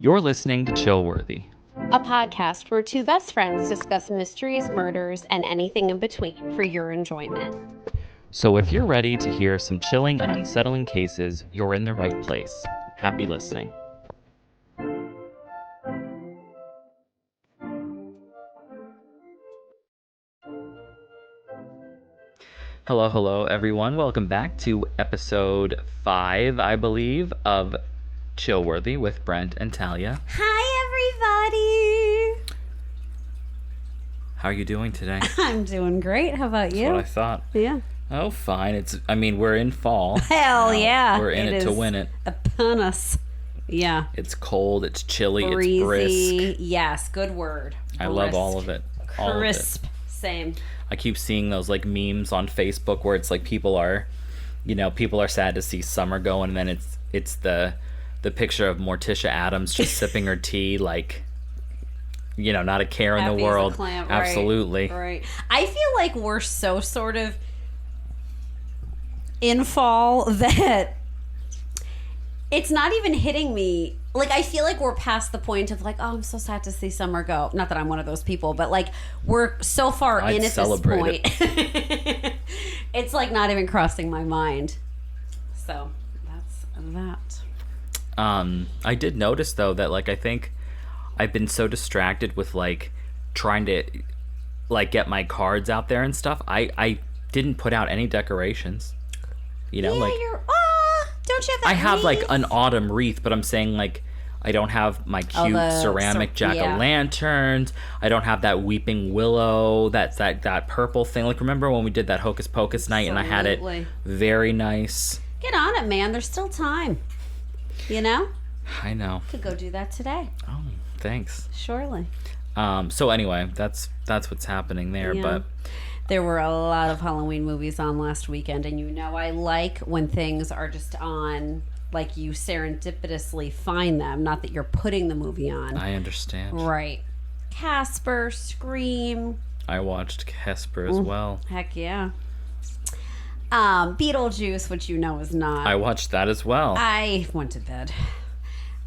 You're listening to Chillworthy, a podcast where two best friends discuss mysteries, murders, and anything in between for your enjoyment. So if you're ready to hear some chilling and unsettling cases, you're in the right place. Happy listening. Hello, everyone. Welcome back to episode 5, I believe, of Chillworthy with Brent and Talia. Hi, everybody. How are you doing today? I'm doing great. How about you? That's what I thought. Yeah. Oh, fine. We're in fall. Hell yeah. We're in it to win it. Upon us. Yeah. It's cold. It's chilly. Breezy. It's brisk. Yes, good word. I love all of it. Crisp. Same. I keep seeing those like memes on Facebook where it's like people are sad to see summer go, and then it's the picture of Morticia Addams just sipping her tea, like, not a care in the world. As a clam. Absolutely. Right. I feel like we're so sort of in fall that it's not even hitting me. Like, I feel like we're past the point of like, oh, I'm so sad to see summer go. Not that I'm one of those people, but like we're so far in at this point. It's like not even crossing my mind. So that's that. I did notice though that like I think I've been so distracted with like trying to like get my cards out there and stuff. I didn't put out any decorations. Don't you have that I have wreath? like an autumn wreath, but I'm saying like I don't have my cute ceramic jack-o'-lanterns. I don't have that weeping willow, that purple thing. Like, remember when we did that Hocus Pocus night and I had it very nice? Get on it, man. There's still time. I know. Could go do that today. Oh, thanks. Surely. So anyway, that's what's happening there, but there were a lot of Halloween movies on last weekend, and I like when things are just on, like you serendipitously find them, not that you're putting the movie on. I understand. Right. Casper, Scream. I watched Casper as well. Heck yeah. Beetlejuice, which is not. I watched that as well. I went to bed.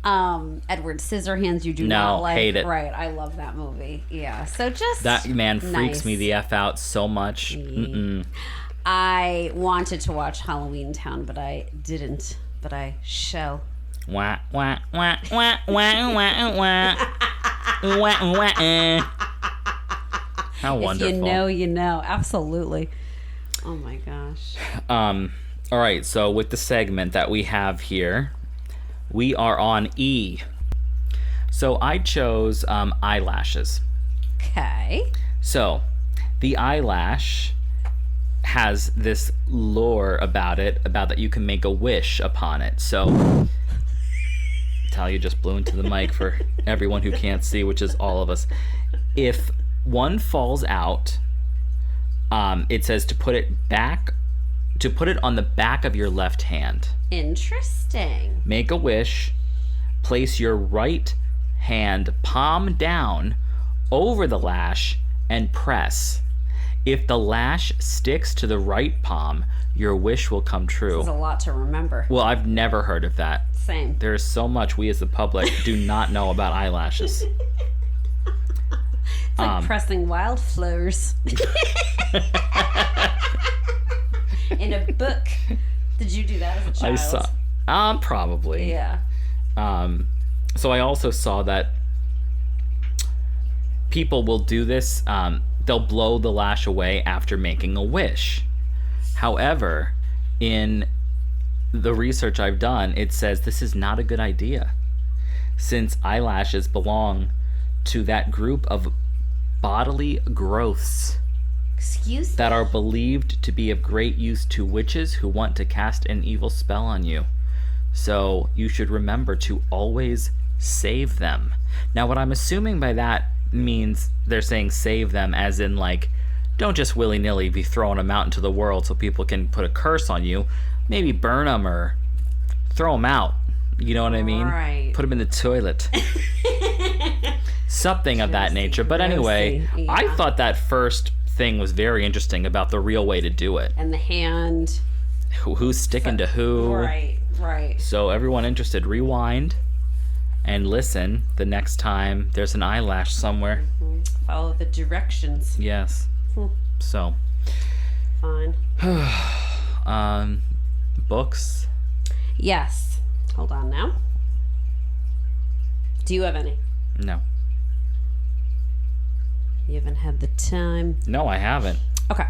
Edward Scissorhands, you do not like. Hate it. Right, I love that movie. Yeah, so just that man freaks me the F out so much. I wanted to watch Halloween Town, but I didn't. But I shall. Wah, wah, wah, wah, wah, wah, wah. Wah, wah. How wonderful. If you know. Absolutely. Oh my gosh. All right, so with the segment that we have here, we are on E. So I chose eyelashes. Okay. So the eyelash has this lore about that you can make a wish upon it. So Talia just blew into the mic for everyone who can't see, which is all of us. If one falls out, it says to put it on the back of your left hand. Interesting. Make a wish. Place your right hand palm down over the lash and press. If the lash sticks to the right palm, your wish will come true. This is a lot to remember. Well, I've never heard of that. Same. There's so much we as the public do not know about eyelashes. It's like pressing wildflowers. In a book. Did you do that as a child? I saw. Probably. Yeah. So I also saw that people will do this. They'll blow the lash away after making a wish. However, in the research I've done, it says this is not a good idea, since eyelashes belong to that group of bodily growths that are believed to be of great use to witches who want to cast an evil spell on you. So you should remember to always save them. Now, what I'm assuming by that means they're saying save them as in like, don't just willy-nilly be throwing them out into the world so people can put a curse on you. Maybe burn them or throw them out. You know what I mean? Right. Put them in the toilet. Something of that nature. But anyway, yeah. I thought that first thing was very interesting about the real way to do it. And the hand. Who's sticking to who. Right. So everyone interested, rewind and listen the next time there's an eyelash somewhere. Follow the directions. Yes. So. Fine. Books? Yes. Hold on now. Do you have any? No. You haven't had the time. No, I haven't. Okay.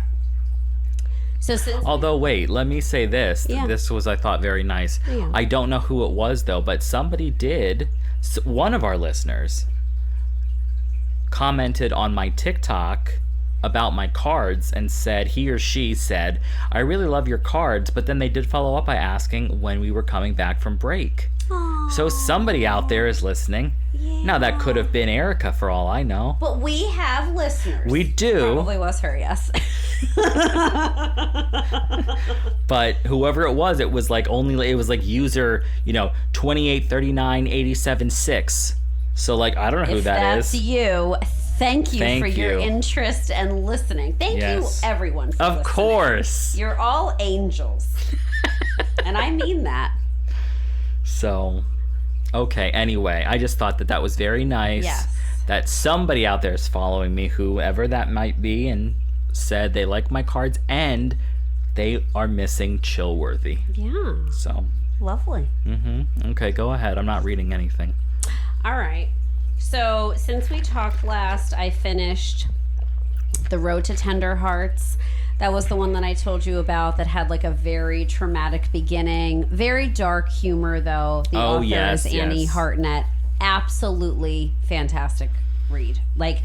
So since Although, wait, let me say this. Yeah. This was, I thought, very nice. Yeah. I don't know who it was, though, but somebody did. One of our listeners commented on my TikTok about my cards and said, he or she said, I really love your cards, but then they did follow up by asking when we were coming back from break. Aww. So somebody out there is listening. Yeah. Now, that could have been Erica for all I know. But we have listeners. We do. Probably was her, yes. But whoever it was like only, it was like user, 283987.6. So like, I don't know who if that is. that's you, thank you for your you. interest and listening. Thank Yes. you, everyone, for Of listening. course. You're all angels. And I mean that. So, okay, anyway, I just thought that was very nice. Yes. That somebody out there is following me, whoever that might be, and said they like my cards and they are missing Chillworthy. Yeah. So. Lovely. Okay, go ahead. I'm not reading anything. All right. So since we talked last, I finished The Road to Tender Hearts. That was the one that I told you about that had like a very traumatic beginning. Very dark humor, though. The author is Annie Hartnett. Absolutely fantastic read. Like,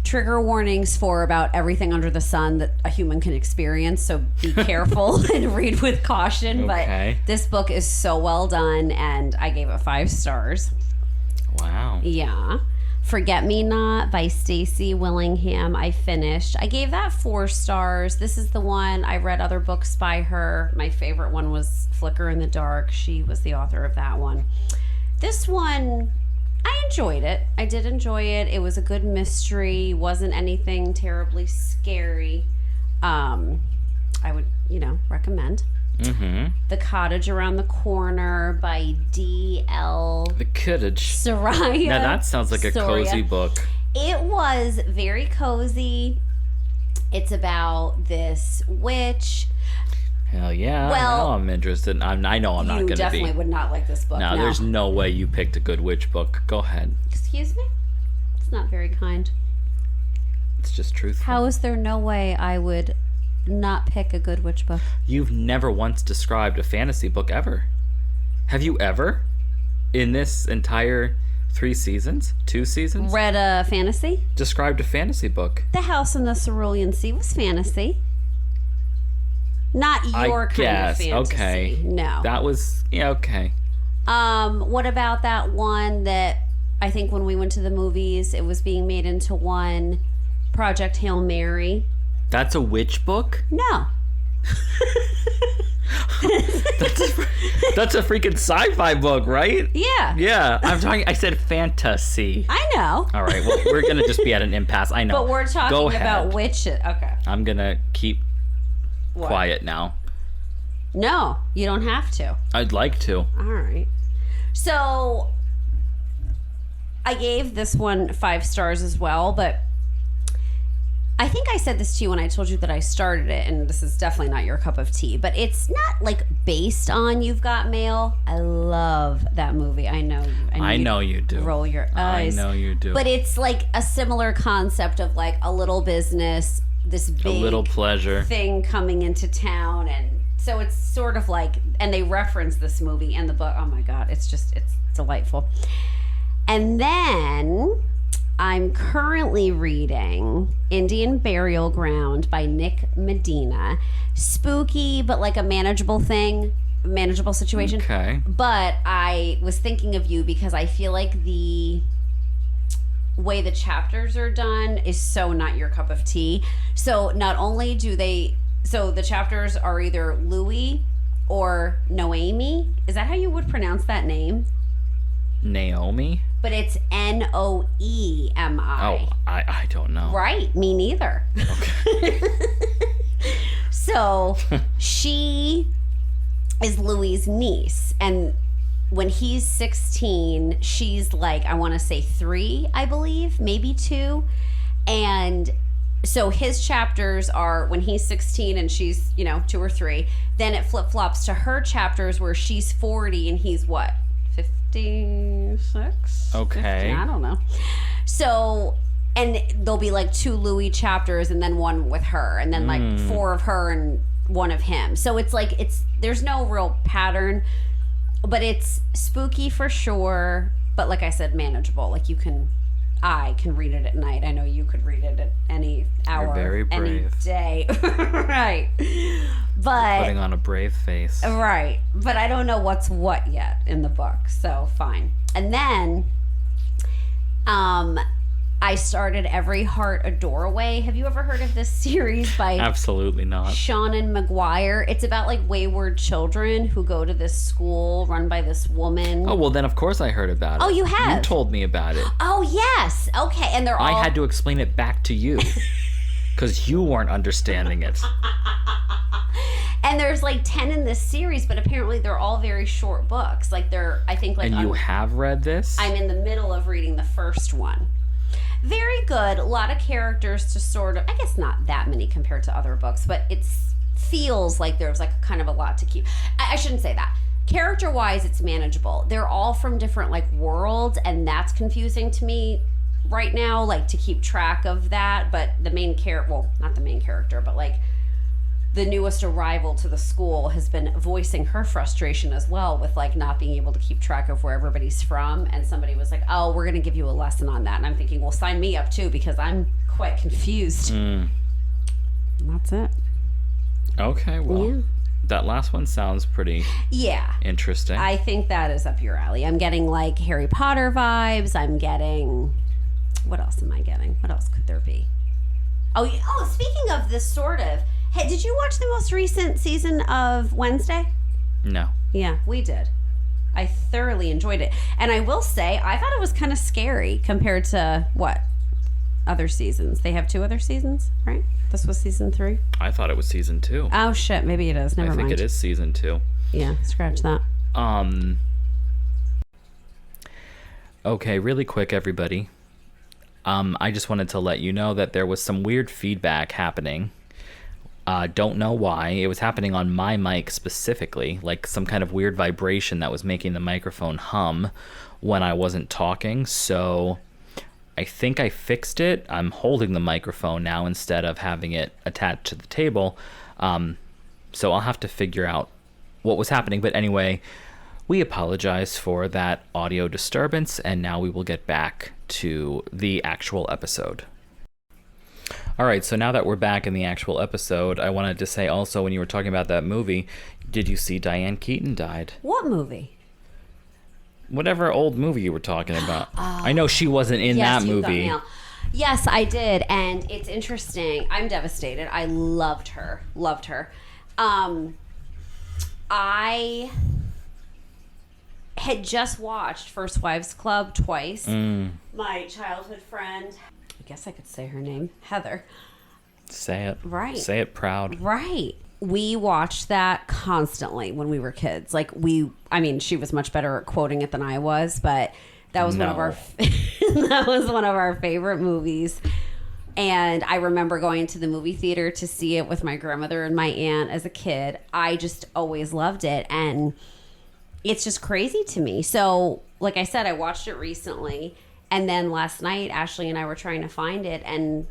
trigger warnings for about everything under the sun that a human can experience. So be careful and read with caution. Okay. But this book is so well done, and I gave it 5 stars. Wow. Yeah. Forget Me Not by Stacey Willingham. I finished. I gave that 4 stars. This is the one I read other books by her. My favorite one was Flicker in the Dark. She was the author of that one. This one, I enjoyed it. I did enjoy it. It was a good mystery. Wasn't anything terribly scary. I would, recommend. The Cottage Around the Corner by D.L. The Cottage. Soraya. Now that sounds like a cozy book. It was very cozy. It's about this witch. Hell yeah. Well, now I'm interested. I know I'm not going to be. You definitely would not like this book. No, there's no way you picked a good witch book. Go ahead. Excuse me? It's not very kind. It's just truthful. How is there no way I would not pick a good witch book? You've never once described a fantasy book ever. Have you ever? In this entire 2 seasons? Read a fantasy? Described a fantasy book. The House in the Cerulean Sea was fantasy. Not your kind of fantasy. Okay. No. That was, okay. What about that one that I think when we went to the movies, it was being made into one, Project Hail Mary? That's a witch book? No. That's a freaking sci-fi book, right? Yeah. Yeah. I said fantasy. I know. All right. Well, we're going to just be at an impasse. I know. But we're talking about witches. Okay. I'm going to keep What? quiet now. No, you don't have to. I'd like to. All right. So I gave this one 5 stars as well, but I think I said this to you when I told you that I started it, and this is definitely not your cup of tea, but it's not like based on You've Got Mail. I love that movie. I know you. I know you do. Roll your eyes. I know you do. But it's like a similar concept of like a little business, this big a little pleasure thing coming into town, and so it's sort of like, and they reference this movie and the book. Oh my God, it's delightful. And then I'm currently reading Indian Burial Ground by Nick Medina. Spooky, but like a manageable situation. Okay. But I was thinking of you because I feel like the way the chapters are done is so not your cup of tea. So not only so the chapters are either Louis or Noemi. Is that how you would pronounce that name? Naomi? But it's Noemi. Oh, I don't know. Right, me neither. Okay. So she is Louis' niece, and when he's 16, she's like, I want to say 3, I believe, maybe 2. And so his chapters are when he's 16 and she's, 2 or 3. Then it flip-flops to her chapters where she's 40 and he's what? 56? Okay. 50? I don't know. So, and there'll be like 2 Louis chapters and then 1 with her, and then like 4 of her and 1 of him. So it's like, there's no real pattern, but it's spooky for sure. But like I said, manageable. Like I can read it at night. I know you could read it at any hour, very brave. any day. Right. But putting on a brave face. Right. But I don't know what's what yet in the book. So fine. And then I started Every Heart a Doorway. Have you ever heard of this series by Absolutely not. Seanan McGuire? It's about like wayward children who go to this school run by this woman. Oh, well, then of course I heard about it. Oh, you have? You told me about it. Oh, yes. Okay. And they're all... I had to explain it back to you because you weren't understanding it. And there's like 10 in this series, but apparently they're all very short books. Like I think like... And you have read this? I'm in the middle of reading the first one. Very good. A lot of characters to sort of... I guess not that many compared to other books, but it feels like there's like kind of a lot to keep... I shouldn't say that. Character-wise, it's manageable. They're all from different like worlds, and that's confusing to me right now, like to keep track of that. But the main character... Well, not the main character, but like... the newest arrival to the school has been voicing her frustration as well with like not being able to keep track of where everybody's from. And somebody was like, oh, we're going to give you a lesson on that. And I'm thinking, well, sign me up too, because I'm quite confused. And that's it. Okay, well, that last one sounds pretty interesting. I think that is up your alley. I'm getting like Harry Potter vibes. I'm getting, what else am I getting? What else could there be? Oh, speaking of this sort of, hey, did you watch the most recent season of Wednesday? No. Yeah, we did. I thoroughly enjoyed it. And I will say, I thought it was kind of scary compared to, what, other seasons. They have 2 other seasons, right? This was season 3? I thought it was season 2. Oh, shit. Maybe it is. Never mind. I think it is season 2. Yeah, scratch that. Okay, really quick, everybody. I just wanted to let you know that there was some weird feedback happening. Don't know why. It was happening on my mic specifically, like some kind of weird vibration that was making the microphone hum when I wasn't talking. So I think I fixed it. I'm holding the microphone now instead of having it attached to the table. So I'll have to figure out what was happening. But anyway, we apologize for that audio disturbance, and now we will get back to the actual episode. All right, so now that we're back in the actual episode, I wanted to say also, when you were talking about that movie, did you see Diane Keaton died? What movie? Whatever old movie you were talking about. I know she wasn't in that movie. Yes, I did, and it's interesting. I'm devastated. I loved her. I had just watched First Wives Club twice. My childhood friend, I guess I could say her name, Heather. Say it. Right. Say it proud. Right. We watched that constantly when we were kids. She was much better at quoting it than I was, but that was one of our favorite movies. And I remember going to the movie theater to see it with my grandmother and my aunt as a kid. I just always loved it, and it's just crazy to me. So, like I said, I watched it recently, and then last night Ashley and I were trying to find it, and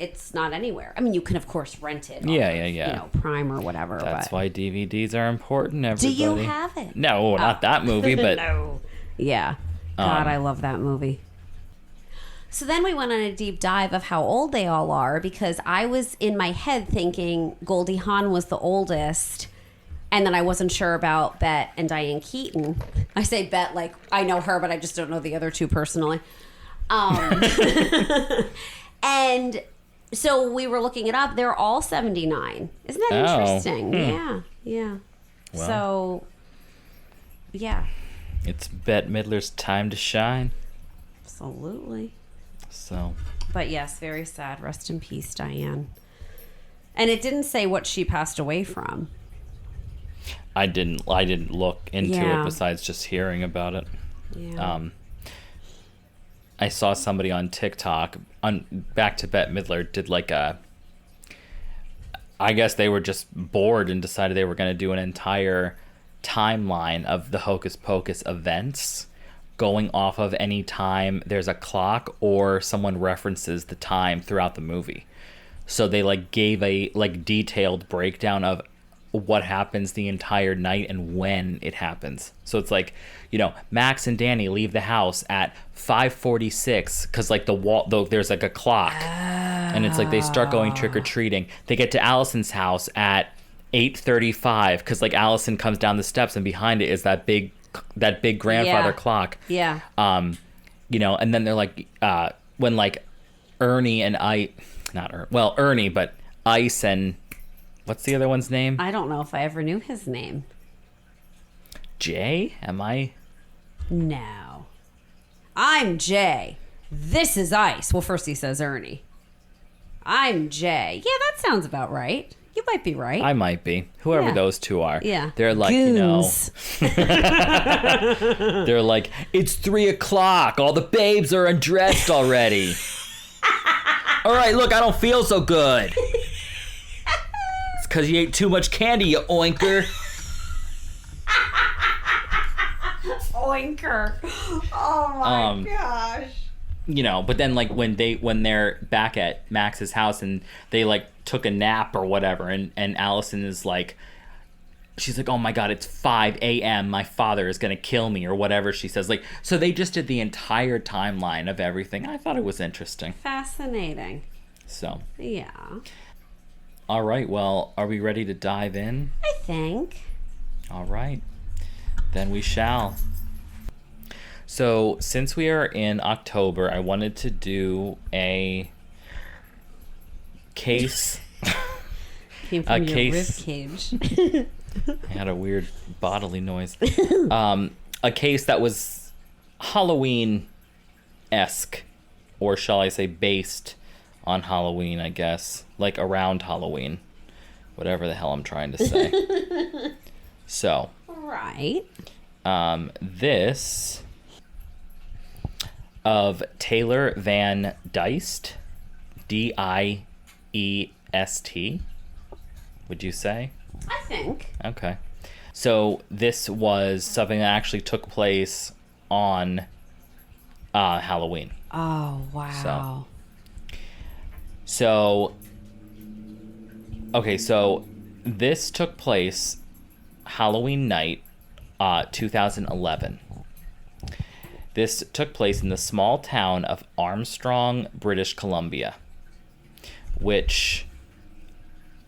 it's not anywhere. I mean, you can of course rent it. Yeah. Prime or whatever. That's why DVDs are important, everybody. Do you have it? No, not that movie, but no. Yeah. God, I love that movie. So then we went on a deep dive of how old they all are, because I was in my head thinking Goldie Hawn was the oldest, and then I wasn't sure about Bette and Diane Keaton. I say Bette like I know her, but I just don't know the other two personally. And so we were looking it up. They're all 79. Isn't that interesting? Yeah. Well, so, yeah. It's Bette Midler's time to shine. Absolutely. So. But yes, very sad. Rest in peace, Diane. And it didn't say what she passed away from. I didn't look into Yeah. it besides just hearing about it. Yeah. I saw somebody on TikTok back to Bette Midler did like I guess they were just bored and decided they were going to do an entire timeline of the Hocus Pocus events going off of any time there's a clock or someone references the time throughout the movie. So they like gave a like detailed breakdown of what happens the entire night and when it happens. So it's like, you know, Max and Danny leave the house at 5:46 because like the wall, though, there's like a clock, and it's like they start going trick or treating. They get to Allison's house at 8:35 because like Allison comes down the steps and behind it is that big grandfather clock. Yeah. You know, and then they're like when like Ernie and Ernie, but Ice and what's the other one's name? I don't know if I ever knew his name. Jay? Am I? No. I'm Jay. This is Ice. Well, first he says Ernie. I'm Jay. Yeah, that sounds about right. You might be right. I might be. Whoever Yeah. those two are. Yeah. They're like, Goons. they're like, it's 3:00. All the babes are undressed already. All right, look, I don't feel so good. It's because you ate too much candy, you oinker. Oinker. Oh my gosh. You know, but then like when they're back at Max's house and they like took a nap or whatever, and Allison is like, she's like, oh my god, it's 5 a.m. My father is gonna kill me or whatever she says. Like, so they just did the entire timeline of everything. I thought it was interesting. Fascinating. So Yeah. all right, well, are we ready to dive in? I think. All right, then we shall. So since we are in October, I wanted to do a case. Came from your case. rib cage. I had a weird bodily noise. A case that was Halloween-esque, or shall I say based on Halloween, I guess. Like around Halloween. Whatever the hell I'm trying to say. So, Right. this of Taylor Van Diest, Diest, would you say? I think. Okay. So this was something that actually took place on Halloween. Oh, wow. So, okay, so this took place Halloween night, 2011. This took place in the small town of Armstrong, British Columbia, which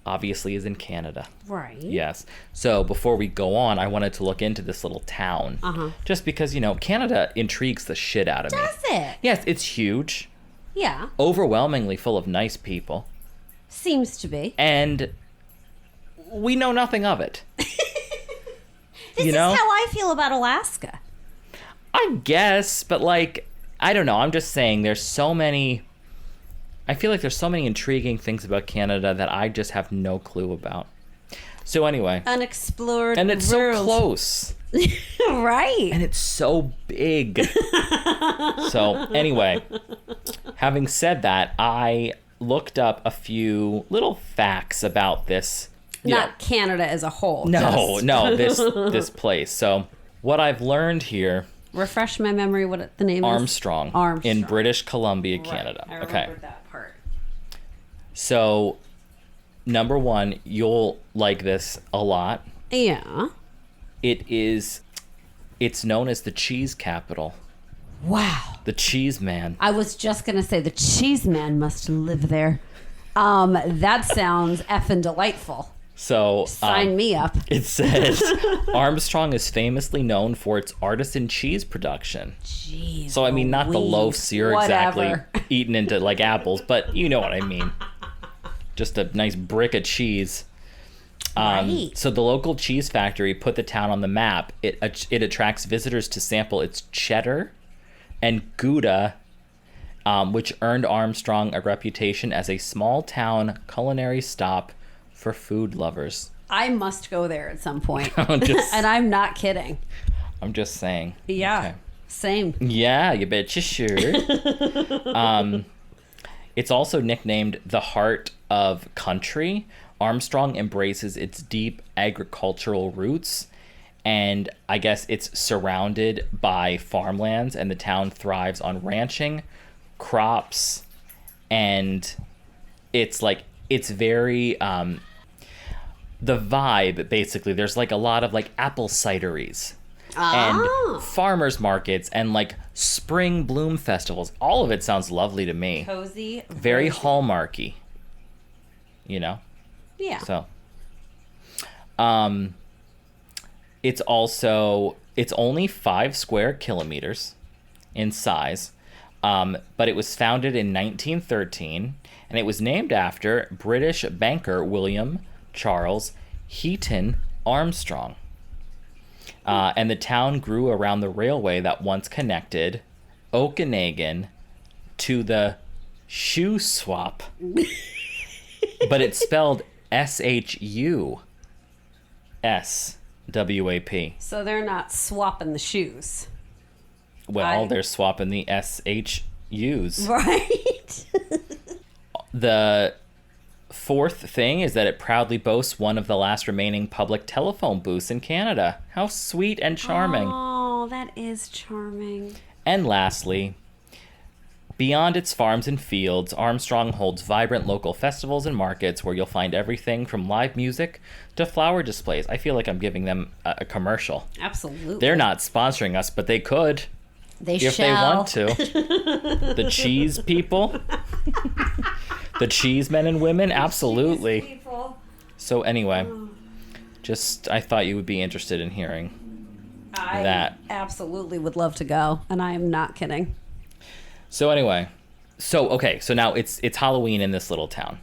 obviously is in Canada. Right. Yes. So before we go on, I wanted to look into this little town. Just because, you know, Canada intrigues the shit out of me. Does it? Yes, it's huge, Yeah. overwhelmingly full of nice people, Seems to be. and we know nothing of it. This you know? is how I feel about Alaska. I guess, but like, I don't know. I'm just saying there's so many... I feel like there's so many intriguing things about Canada that I just have no clue about. So anyway. Unexplored And it's world. so close. Right. And it's so big. So anyway, having said that, I looked up a few little facts about this. Not Canada as a whole. No, just- no, this place. So what I've learned here, Refresh my memory what the name is. Armstrong, in British Columbia, Canada. I Okay. remembered that part. So number one, you'll like this a lot. Yeah. It's known as the cheese capital. Wow. The cheese man. I was just going to say the cheese man must live there. That sounds effing delightful. So Sign me up. it says Armstrong is famously known for its artisan cheese production. Jeez. So I mean, not the Louise. loaves you're Whatever. exactly eating into like apples, but you know what I mean. Just a nice brick of cheese. Right. So the local cheese factory put the town on the map. It attracts visitors to sample its cheddar and Gouda, which earned Armstrong a reputation as a small town culinary stop for food lovers. I must go there at some point. And I'm not kidding. I'm just saying. Yeah. Okay. Same. Yeah, you betcha sure. It's also nicknamed the heart of country. Armstrong embraces its deep agricultural roots, and I guess it's surrounded by farmlands, and the town thrives on ranching, crops, and it's very the vibe, basically. There's like a lot of like apple cideries and farmers markets and like spring bloom festivals. All of it sounds lovely to me. Cozy. Very hallmarky, you know? Yeah. So, it's only 5 square kilometers in size, but it was founded in 1913, and it was named after British banker William Charles Heaton Armstrong. And the town grew around the railway that once connected Okanagan to the Shuswap, but it's spelled SHUSWAP. So they're not swapping the shoes. Well, they're swapping the SHUs. Right. The fourth thing is that it proudly boasts one of the last remaining public telephone booths in Canada. How sweet and charming. Oh, that is charming. And lastly, beyond its farms and fields, Armstrong holds vibrant local festivals and markets where you'll find everything from live music to flower displays. I feel like I'm giving them a commercial. Absolutely. They're not sponsoring us, but they could. If they want to. The cheese people. The cheese men and women, absolutely. So anyway, I thought you would be interested in hearing that. I absolutely would love to go, and I am not kidding. So anyway, so now it's Halloween in this little town.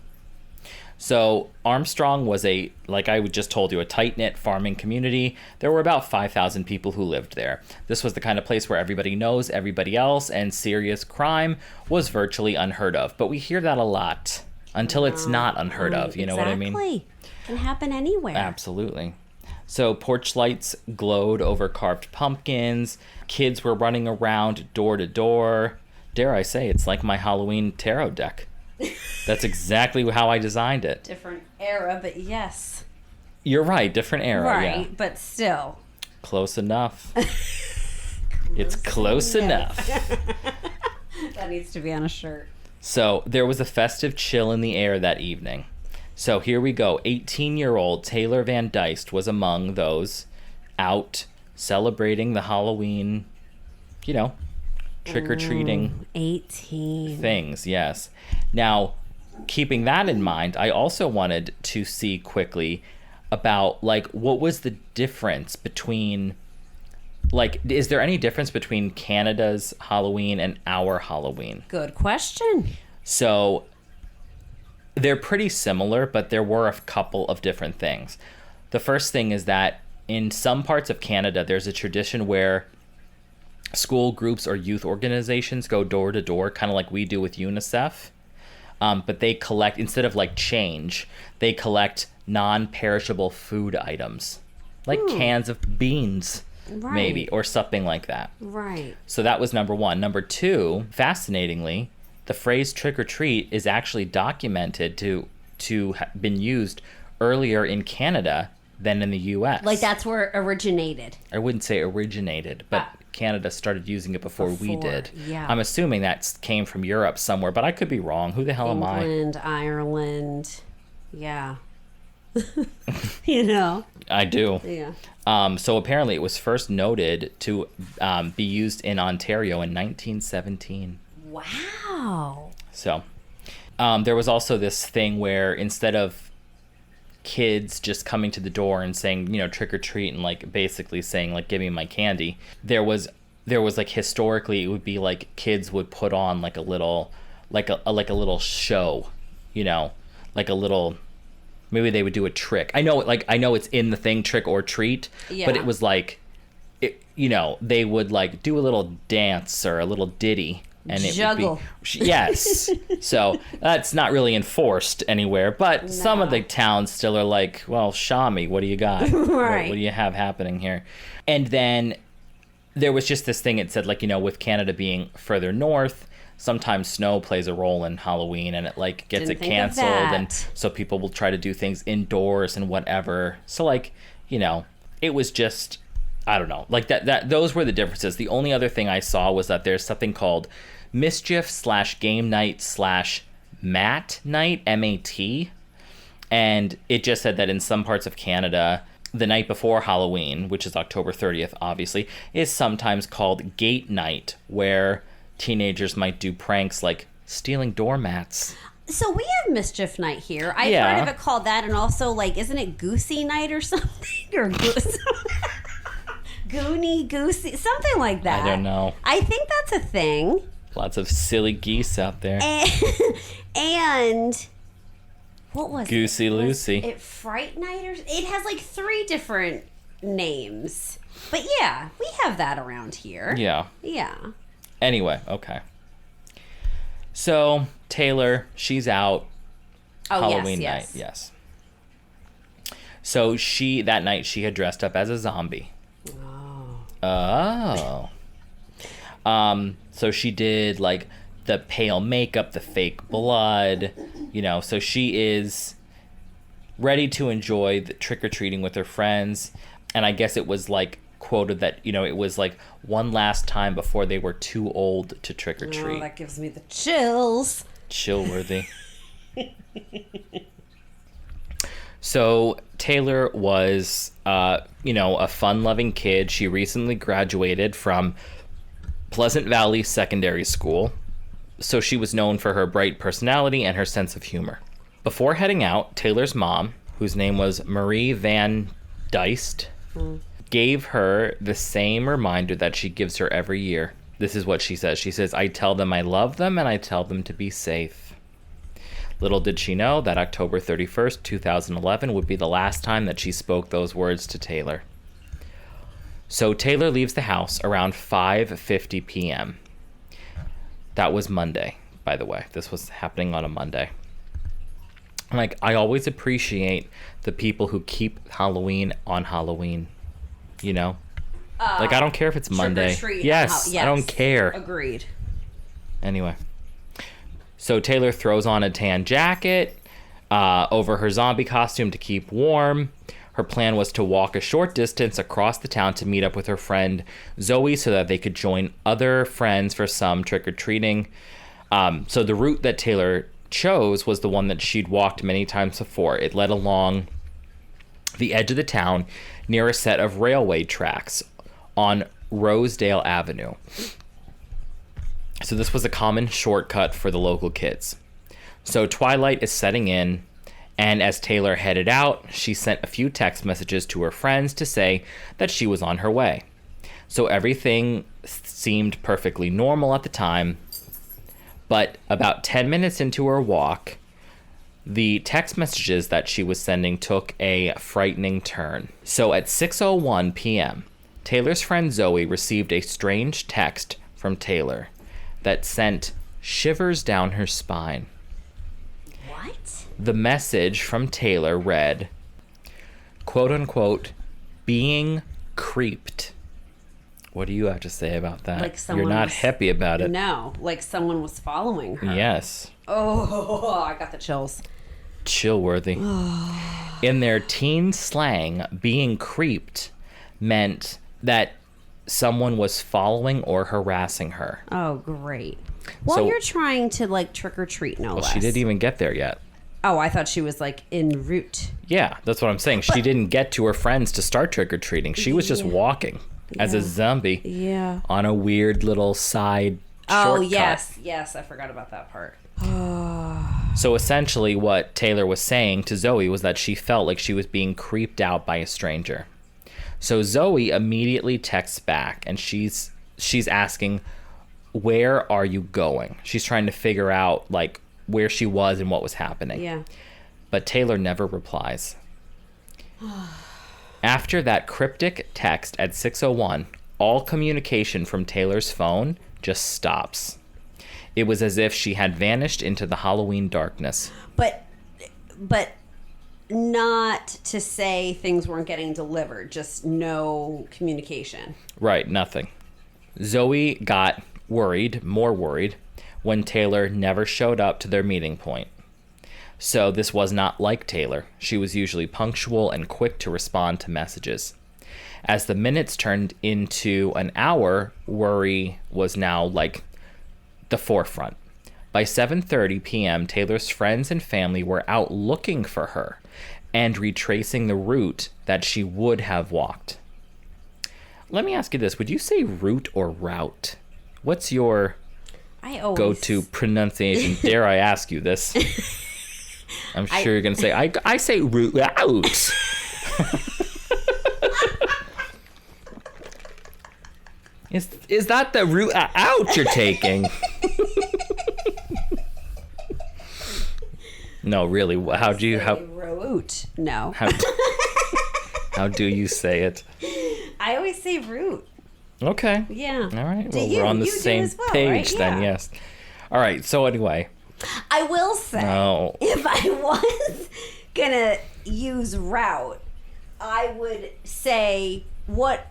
So Armstrong was like I just told you, a tight-knit farming community. There were about 5,000 people who lived there. This was the kind of place where everybody knows everybody else, and serious crime was virtually unheard of. But we hear that a lot until it's not unheard of. You know what I mean? Exactly. It can happen anywhere. Absolutely. So porch lights glowed over carved pumpkins. Kids were running around door to door. Dare I say, it's like my Halloween tarot deck. That's exactly how I designed it. Different era, but yes. You're right, different era, right, yeah. But still. Close enough. It's close enough. That needs to be on a shirt. So there was a festive chill in the air that evening. So here we go. 18-year-old Taylor Van Diest was among those out celebrating the Halloween, trick-or-treating 18 things, yes. Now, keeping that in mind, I also wanted to see quickly about, what was the difference between, is there any difference between Canada's Halloween and our Halloween? Good question. So, they're pretty similar, but there were a couple of different things. The first thing is that in some parts of Canada, there's a tradition where school groups or youth organizations go door to door, kind of like we do with UNICEF. But they collect, instead of change, they collect non-perishable food items, like cans of beans, maybe, or something like that. Right. So that was number one. Number two, fascinatingly, the phrase trick or treat is actually documented to have been used earlier in Canada than in the U.S. That's where it originated. I wouldn't say originated, but Canada started using it before we did. Yeah. I'm assuming that came from Europe somewhere, but I could be wrong. Who the hell am I? England, Ireland. Yeah. I do. Yeah. So apparently it was first noted to be used in Ontario in 1917. Wow. So there was also this thing where instead of kids just coming to the door and saying, trick or treat, and basically saying give me my candy, there was historically it would be kids would put on a little show, a little, maybe they would do a trick. I know it's in the thing, trick or treat, but it was they would do a little dance or a little ditty, and it juggle. would be yes. So that's not really enforced anywhere, but some of the towns still are like, well, Shami, what do you got? Right. What do you have happening here? And then there was just this thing. It said, like, with Canada being further north, sometimes snow plays a role in Halloween, and it like gets Didn't it think of canceled, that. and so people will try to do things indoors and whatever. So like, it was just, I don't know, like that those were the differences. The only other thing I saw was that there's something called mischief/game night/mat night, MAT, and it just said that in some parts of Canada, the night before Halloween, which is October 30th, obviously, is sometimes called gate night, where teenagers might do pranks like stealing doormats. So we have Mischief Night here. I've heard of it called that, and also, like, isn't it Goosey Night or something? Or Goosey, something like that. I don't know. I think that's a thing. Lots of silly geese out there. And what was Goosey Lucy. it Fright Night or it has like 3 different names. But yeah, we have that around here. Yeah. Yeah. Anyway, okay. So Taylor, she's out. Oh, Halloween yes. night, yes. So that night she had dressed up as a zombie. Oh. So she did like the pale makeup, the fake blood, so she is ready to enjoy the trick-or-treating with her friends. And I guess it was like quoted that, it was like one last time before they were too old to trick-or-treat. Oh, that gives me the chills. Chill-worthy. So Taylor was, a fun-loving kid. She recently graduated from Pleasant Valley Secondary School, so she was known for her bright personality and her sense of humor. Before heading out, Taylor's mom, whose name was Taylor Van Diest, gave her the same reminder that she gives her every year. This is what she says. She says, "I tell them I love them and I tell them to be safe." Little did she know that October 31st, 2011 would be the last time that she spoke those words to Taylor. So Taylor leaves the house around 5:50 p.m. That was Monday, by the way. This was happening on a Monday. Like, I always appreciate the people who keep Halloween on Halloween, like, I don't care if it's Monday. Yes, I don't care. Agreed. Anyway. So Taylor throws on a tan jacket over her zombie costume to keep warm. Her plan was to walk a short distance across the town to meet up with her friend Zoe so that they could join other friends for some trick-or-treating. So the route that Taylor chose was the one that she'd walked many times before. It led along the edge of the town near a set of railway tracks on Rosedale Avenue. So this was a common shortcut for the local kids. So twilight is setting in, and as Taylor headed out, she sent a few text messages to her friends to say that she was on her way. So everything seemed perfectly normal at the time, but about 10 minutes into her walk, the text messages that she was sending took a frightening turn. So at 6:01 p.m., Taylor's friend Zoe received a strange text from Taylor that sent shivers down her spine. What? The message from Taylor read, quote unquote, "being creeped." What do you have to say about that? Like someone You're not was- happy about it. No, like someone was following her. Yes. Oh, I got the chills. Chill-worthy. In their teen slang, being creeped meant that someone was following or harassing her. Oh, great. Well, So- you're trying to like trick or treat, no Well, less. she didn't even get there yet. Oh, I thought she was like en route. Yeah, that's what I'm saying. She didn't get to her friends to start trick-or-treating. She was just walking as a zombie Yeah. on a weird little side Oh, shortcut. yes, I forgot about that part. So essentially what Taylor was saying to Zoe was that she felt like she was being creeped out by a stranger. So Zoe immediately texts back, and she's asking, "Where are you going?" She's trying to figure out like where she was and what was happening. Yeah. But Taylor never replies. After that cryptic text at 6:01, all communication from Taylor's phone just stops. It was as if she had vanished into the Halloween darkness. But not to say things weren't getting delivered, just no communication. Right, nothing. Zoe got worried, more worried, when Taylor never showed up to their meeting point. So this was not like Taylor. She was usually punctual and quick to respond to messages. As the minutes turned into an hour, worry was now like the forefront. By 7:30 p.m., Taylor's friends and family were out looking for her and retracing the route that she would have walked. Let me ask you this. Would you say route or route? What's your go-to pronunciation? Dare I ask you this? I'm sure you're going to say, I say route. Is that the route out you're taking? No, really. How do you route? No. How do you say it? I always say route. Okay. Yeah. All right. Well, we're on the same page then. Yes. All right. So anyway, I will say, if I was gonna use route, I would say, what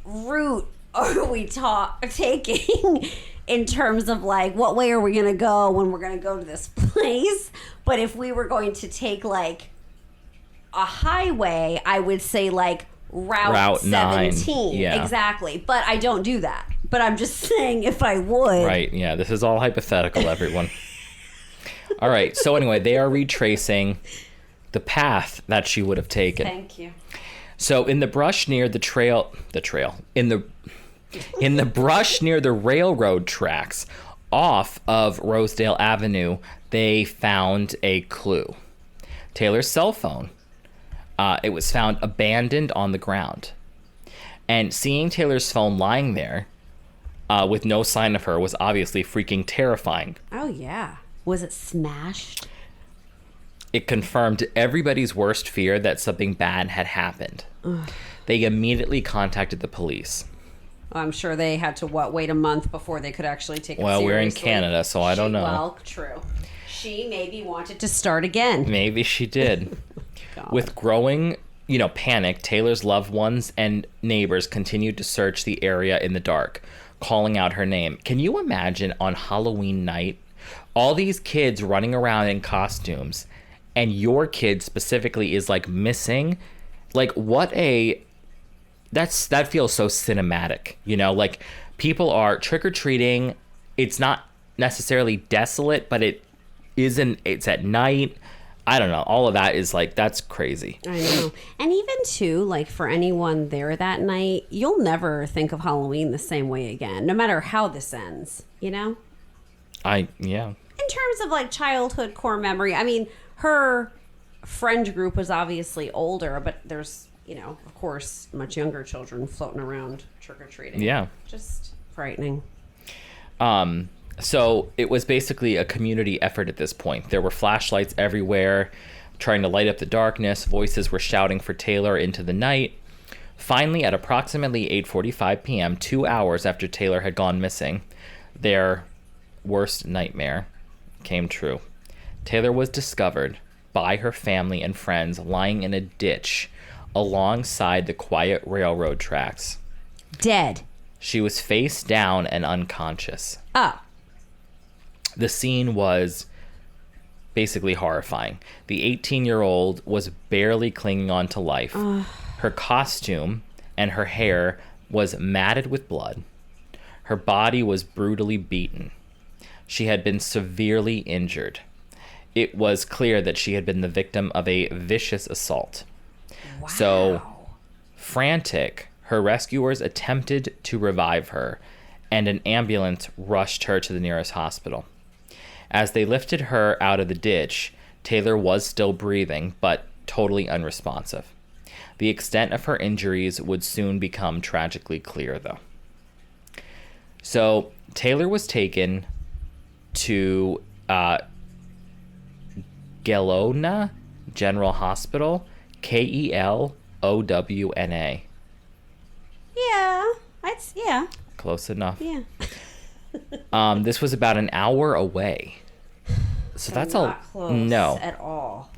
route are we taking in terms of like, what way are we going to go when we're going to go to this place? But if we were going to take like a highway, I would say like Route 17. 9. Yeah. Exactly. But I don't do that. But I'm just saying if I would. Right. Yeah. This is all hypothetical, everyone. All right. So anyway, they are retracing the path that she would have taken. Thank you. So in the brush near in the brush near the railroad tracks off of Rosedale Avenue, they found a clue. Taylor's cell phone. It was found abandoned on the ground. And seeing Taylor's phone lying there with no sign of her was obviously freaking terrifying. Oh, yeah. Was it smashed? It confirmed everybody's worst fear that something bad had happened. Ugh. They immediately contacted the police. I'm sure they had to, wait a month before they could actually take it seriously. Well, we're in Canada, so I don't know. Well, true. She maybe wanted to start again. Maybe she did. With growing, panic, Taylor's loved ones and neighbors continued to search the area in the dark, calling out her name. Can you imagine on Halloween night, all these kids running around in costumes, and your kid specifically is like missing? Like, that feels so cinematic, like people are trick-or-treating. It's not necessarily desolate, but it's at night. I don't know. All of that is like, that's crazy. I know. And even too, like for anyone there that night, you'll never think of Halloween the same way again, no matter how this ends, Yeah. In terms of like childhood core memory, I mean, her friend group was obviously older, but there's, of course, much younger children floating around trick-or-treating. Yeah. Just frightening. So it was basically a community effort at this point. There were flashlights everywhere, trying to light up the darkness. Voices were shouting for Taylor into the night. Finally, at approximately 8:45 p.m., 2 hours after Taylor had gone missing, their worst nightmare came true. Taylor was discovered by her family and friends lying in a ditch alongside the quiet railroad tracks. Dead. She was face down and unconscious. Oh. The scene was basically horrifying. The 18-year-old was barely clinging on to life. Her costume and her hair was matted with blood. Her body was brutally beaten. She had been severely injured. It was clear that she had been the victim of a vicious assault. Wow. So, frantic, her rescuers attempted to revive her, and an ambulance rushed her to the nearest hospital. As they lifted her out of the ditch, Taylor was still breathing, but totally unresponsive. The extent of her injuries would soon become tragically clear, though. So, Taylor was taken to Kelowna General Hospital, Kelowna. Yeah. Yeah. Close enough. Yeah. This was about an hour away. So that's not close no. at all.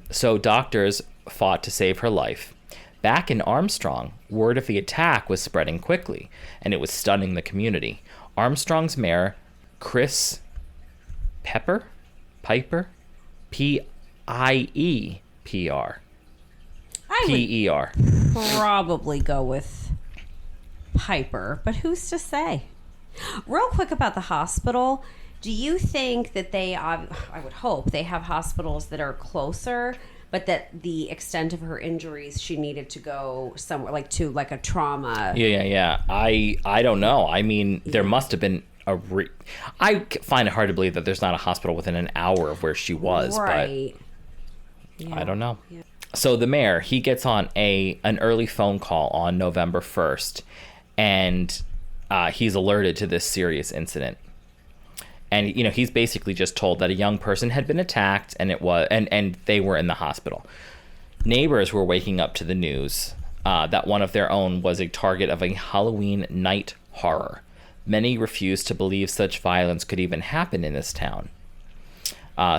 So doctors fought to save her life. Back in Armstrong, word of the attack was spreading quickly, and it was stunning the community. Armstrong's mayor, Chris Piper, P-I-E-P-R. I would P-E-R. probably go with Piper, but who's to say? Real quick about the hospital. Do you think that I would hope they have hospitals that are closer, but that the extent of her injuries, she needed to go somewhere to a trauma? Yeah. I don't know. I mean, there must have been I find it hard to believe that there's not a hospital within an hour of where she was, right. But yeah. I don't know. Yeah. So the mayor, he gets on an early phone call on November 1st, and he's alerted to this serious incident. And, he's basically just told that a young person had been attacked and and they were in the hospital. Neighbors were waking up to the news that one of their own was a target of a Halloween night horror. Many refused to believe such violence could even happen in this town.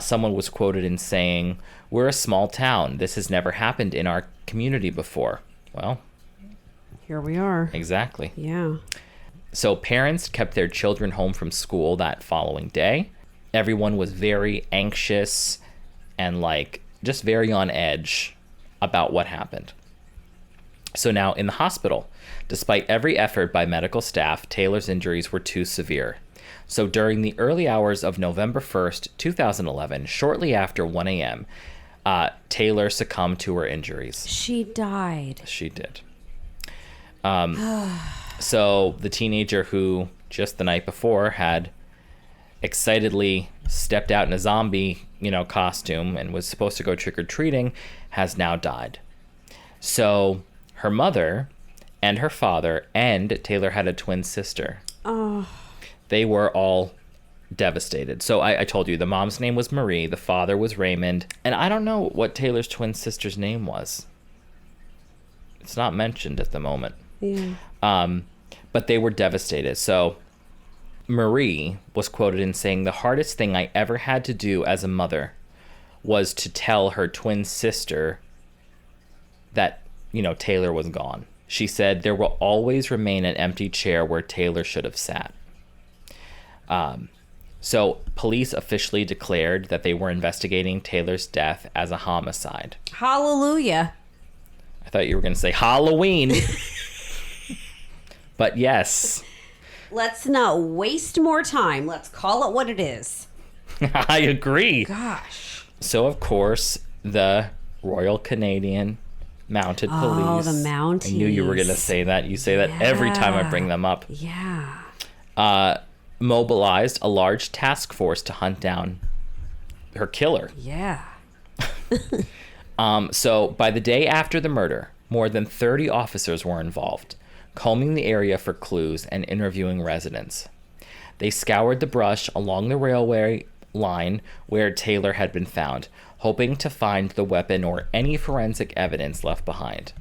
Someone was quoted in saying, "We're a small town. This has never happened in our community before." Well, here we are. Exactly. Yeah. So parents kept their children home from school that following day. Everyone was very anxious and just very on edge about what happened. So now in the hospital, despite every effort by medical staff, Taylor's injuries were too severe. So during the early hours of November 1st, 2011, shortly after 1 a.m., Taylor succumbed to her injuries. She died. She did. So the teenager who just the night before had excitedly stepped out in a zombie, costume and was supposed to go trick-or-treating has now died. So her mother and her father and Taylor had a twin sister. Oh. They were all devastated. So I told you the mom's name was Marie, the father was Raymond, and I don't know what Taylor's twin sister's name was. It's not mentioned at the moment. Yeah. But they were devastated. So Marie was quoted in saying, "The hardest thing I ever had to do as a mother was to tell her twin sister that, Taylor was gone. She said, there will always remain an empty chair where Taylor should have sat." So police officially declared that they were investigating Taylor's death as a homicide. Hallelujah. I thought you were going to say Halloween. But yes. Let's not waste more time. Let's call it what it is. I agree. Gosh. So, of course, the Royal Canadian Mounted Police. Oh, the Mounties. I knew you were going to say that. You say that every time I bring them up. Yeah. Mobilized a large task force to hunt down her killer. Yeah. So, by the day after the murder, more than 30 officers were involved, combing the area for clues and interviewing residents. They scoured the brush along the railway line where Taylor had been found, hoping to find the weapon or any forensic evidence left behind.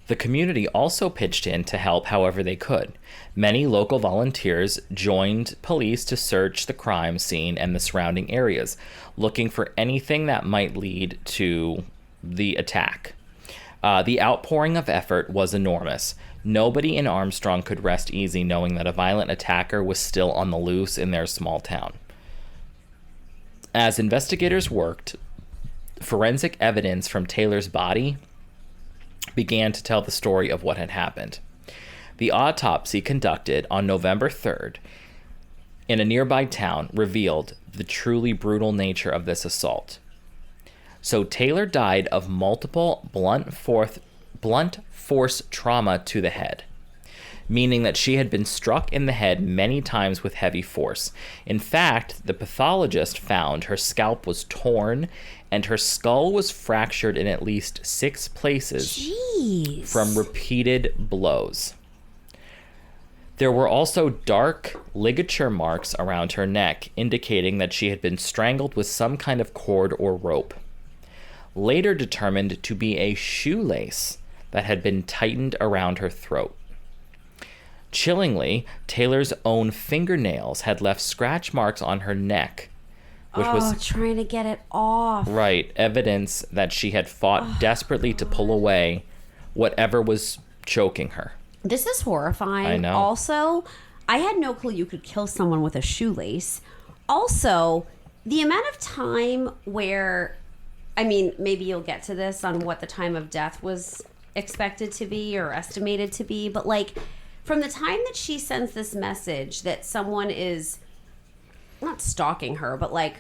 The community also pitched in to help however they could. Many local volunteers joined police to search the crime scene and the surrounding areas, looking for anything that might lead to the attack. The outpouring of effort was enormous. Nobody in Armstrong could rest easy knowing that a violent attacker was still on the loose in their small town. As investigators worked, forensic evidence from Taylor's body began to tell the story of what had happened. The autopsy conducted on November 3rd in a nearby town revealed the truly brutal nature of this assault. So Taylor died of multiple blunt force trauma to the head, meaning that she had been struck in the head many times with heavy force. In fact, the pathologist found her scalp was torn and her skull was fractured in at least 6 places. Jeez. From repeated blows. There were also dark ligature marks around her neck, indicating that she had been strangled with some kind of cord or rope, later determined to be a shoelace that had been tightened around her throat. Chillingly, Taylor's own fingernails had left scratch marks on her neck, which was trying to get it off. right, evidence that she had fought desperately to pull away whatever was choking her. This is horrifying. I know. Also, I had no clue you could kill someone with a shoelace. Also, the amount of time where, I mean, maybe you'll get to this on what the time of death was expected to be or estimated to be, but like from the time that she sends this message that someone is not stalking her, but like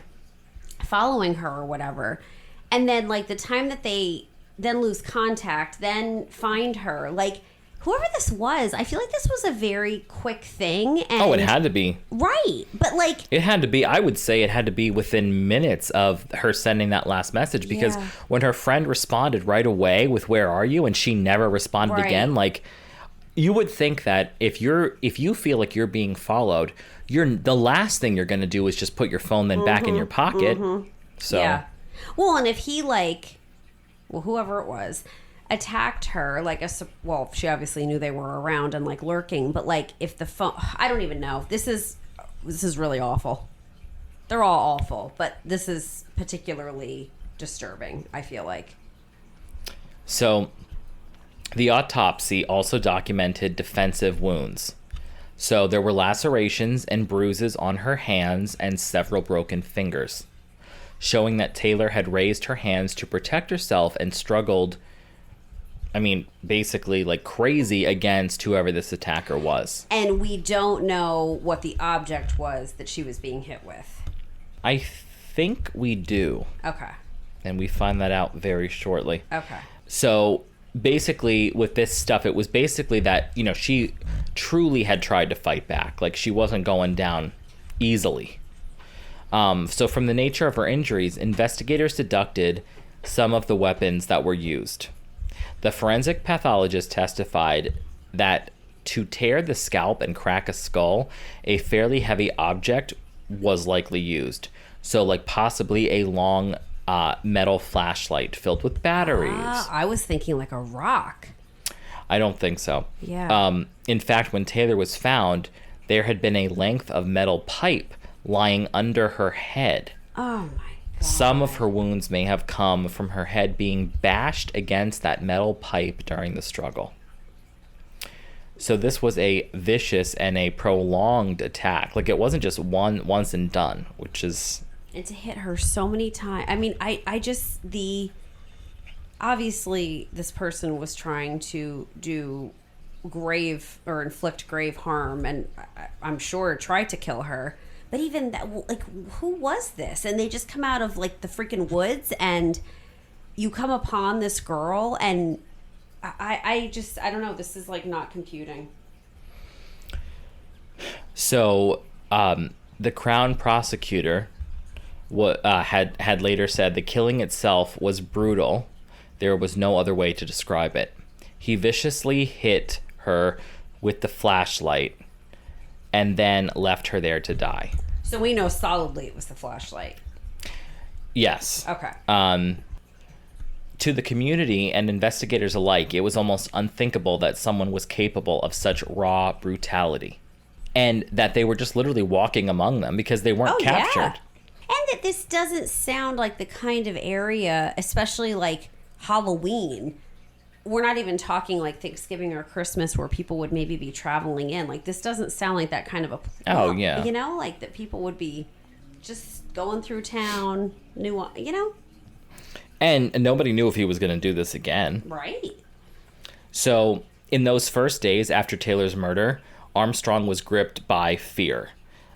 following her or whatever, and then like the time that they then lose contact, then find her, like whoever this was, I feel like this was a very quick thing. And It had to be. right, but like It had to be. I would say it had to be within minutes of her sending that last message, because when her friend responded right away with "Where are you?" and she never responded again, like you would think that if you feel like you're being followed, the last thing you're going to do is just put your phone then back in your pocket. So yeah. Well, and if he whoever it was attacked her, she obviously knew they were around and like lurking, but like if the phone, I don't even know. This is really awful. They're all awful, but this is particularly disturbing, I feel like. So the autopsy also documented defensive wounds. So there were lacerations and bruises on her hands and several broken fingers, showing that Taylor had raised her hands to protect herself and struggled, basically like crazy against whoever this attacker was. And we don't know what the object was that she was being hit with. I think we do. Okay. And we find that out very shortly. Okay. So basically with this stuff, it was basically that, she truly had tried to fight back. Like she wasn't going down easily. So from the nature of her injuries, investigators deducted some of the weapons that were used. The forensic pathologist testified that to tear the scalp and crack a skull, a fairly heavy object was likely used. So like possibly a long metal flashlight filled with batteries. I was thinking like a rock. I don't think so. Yeah. In fact, when Taylor was found, there had been a length of metal pipe lying under her head. Oh my God. Some of her wounds may have come from her head being bashed against that metal pipe during the struggle. So this was a vicious and a prolonged attack. Like it wasn't just once and done, which is... And to hit her so many times. Obviously this person was trying to do grave or inflict grave harm, and I'm sure tried to kill her. But even that, like, who was this? And they just come out of like the freaking woods, and you come upon this girl, and I don't know. This is like not computing. So the Crown prosecutor had later said the killing itself was brutal. There was no other way to describe it. He viciously hit her with the flashlight and then left her there to die. So we know solidly it was the flashlight. Yes. Okay. To the community and investigators alike, it was almost unthinkable that someone was capable of such raw brutality, and that they were just literally walking among them because they weren't captured. Yeah. And that this doesn't sound like the kind of area, especially like Halloween. We're not even talking like Thanksgiving or Christmas where people would maybe be traveling in. Like this doesn't sound like that kind of a... Oh, yeah. Like that people would be just going through town, And nobody knew if he was going to do this again. Right. So in those first days after Taylor's murder, Armstrong was gripped by fear.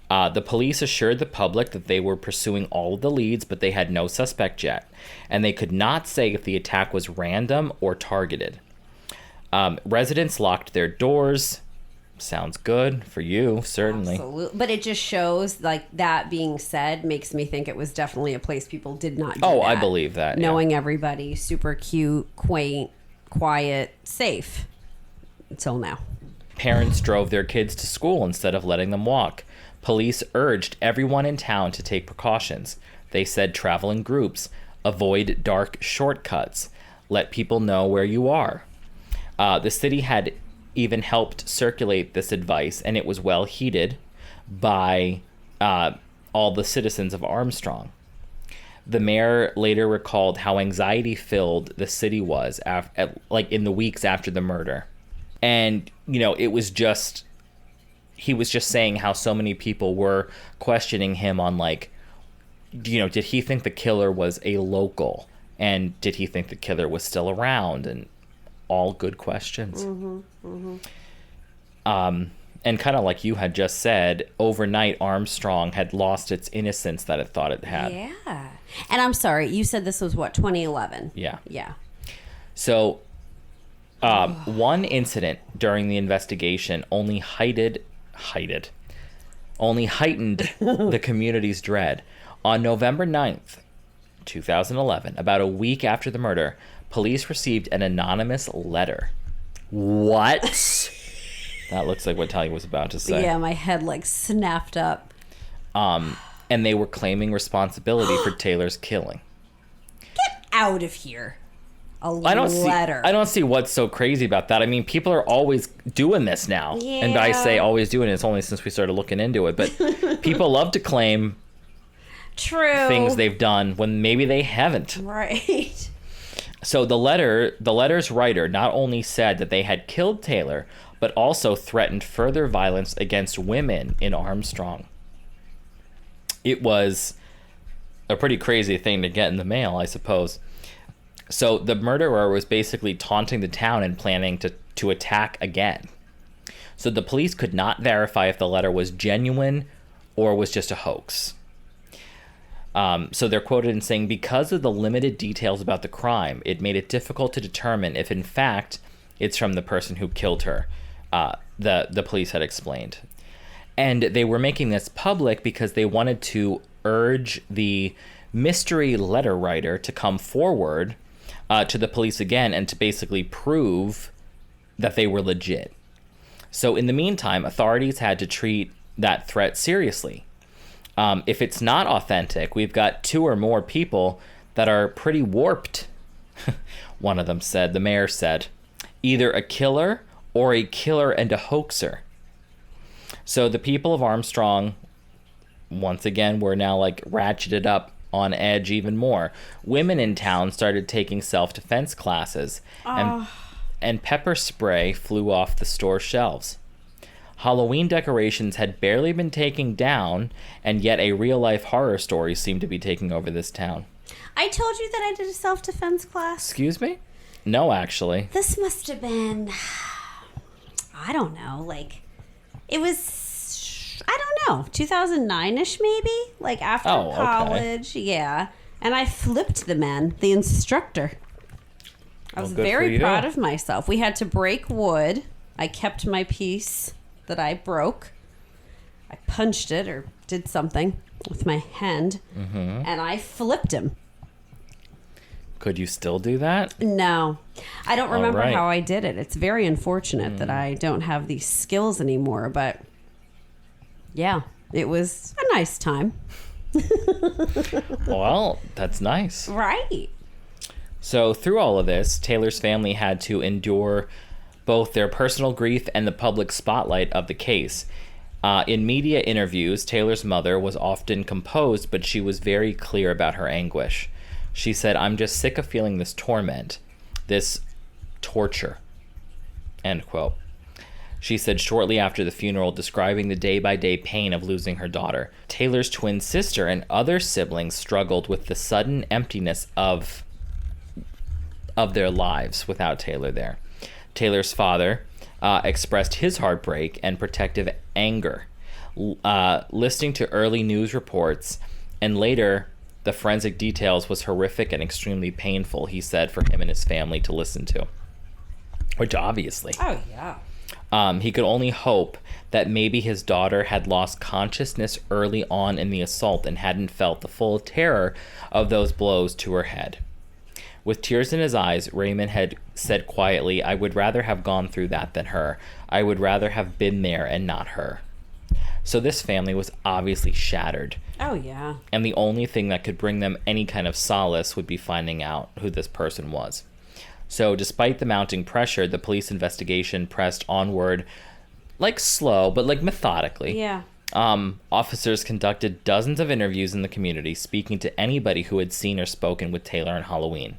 The police assured the public that they were pursuing all of the leads, but they had no suspect yet, and they could not say if the attack was random or targeted. Residents locked their doors. Sounds good for you, certainly. Absolutely. But it just shows, like, that being said, makes me think it was definitely a place people did not do Oh, that. I believe that. Knowing everybody, super cute, quaint, quiet, safe. Until now. Parents drove their kids to school instead of letting them walk. Police urged everyone in town to take precautions. They said travel in groups, avoid dark shortcuts, let people know where you are. The city had even helped circulate this advice, and it was well heeded by all the citizens of Armstrong. The mayor later recalled how anxiety-filled the city was in the weeks after the murder. And, it was just... He was just saying how so many people were questioning him on, did he think the killer was a local? And did he think the killer was still around? And all good questions. And kind of like you had just said, overnight Armstrong had lost its innocence that it thought it had. Yeah. And I'm sorry, you said this was 2011? Yeah. Yeah. So one incident during the investigation only heightened the community's dread. On November 9th, 2011, about a week after the murder, police received an anonymous letter. What? That looks like what Talia was about to say. Yeah, my head snapped up. And they were claiming responsibility for Taylor's killing. Get out of here. Letter. I don't see what's so crazy about that. I mean, people are always doing this now. Yeah. And I say always doing it, it's only since we started looking into it. But people love to claim things they've done when maybe they haven't. Right. So the letter's writer not only said that they had killed Taylor, but also threatened further violence against women in Armstrong. It was a pretty crazy thing to get in the mail, I suppose. So the murderer was basically taunting the town and planning to attack again. So the police could not verify if the letter was genuine or was just a hoax. So they're quoted in saying, because of the limited details about the crime, it made it difficult to determine if in fact it's from the person who killed her, the police had explained. And they were making this public because they wanted to urge the mystery letter writer to come forward to the police again and to basically prove that they were legit. So in the meantime, authorities had to treat that threat seriously. If it's not authentic, we've got 2 or more people that are pretty warped, one of them said, the mayor said. Either a killer or a killer and a hoaxer. So the people of Armstrong, once again, were now ratcheted up on edge even more. Women in town started taking self-defense classes, and pepper spray flew off the store shelves. Halloween decorations had barely been taken down, and yet a real-life horror story seemed to be taking over this town. I told you that I did a self-defense class. Excuse me? No, actually. This must have been, I don't know, it was, I don't know, 2009-ish maybe? After college, okay. Yeah. And I flipped the men, the instructor. I was very proud of myself. We had to break wood. I kept my piece that I broke. I punched it or did something with my hand, and I flipped him. Could you still do that? No. I don't remember how I did it. It's very unfortunate that I don't have these skills anymore, but yeah, it was a nice time. Well, that's nice. Right. So through all of this, Taylor's family had to endure both their personal grief and the public spotlight of the case. In media interviews, Taylor's mother was often composed, but she was very clear about her anguish. She said, "I'm just sick of feeling this torment, this torture," end quote. She said shortly after the funeral, describing the day-by-day pain of losing her daughter. Taylor's twin sister and other siblings struggled with the sudden emptiness of their lives without Taylor there. Taylor's father expressed his heartbreak and protective anger, listening to early news reports, and later the forensic details was horrific and extremely painful, he said, for him and his family to listen to. Which obviously. Oh, yeah. He could only hope that maybe his daughter had lost consciousness early on in the assault and hadn't felt the full terror of those blows to her head. With tears in his eyes, Raymond had said quietly, "I would rather have gone through that than her. I would rather have been there and not her." So this family was obviously shattered. Oh, yeah. And the only thing that could bring them any kind of solace would be finding out who this person was. So despite the mounting pressure, the police investigation pressed onward, like slow, but like methodically. Yeah. Officers conducted dozens of interviews in the community, speaking to anybody who had seen or spoken with Taylor on Halloween.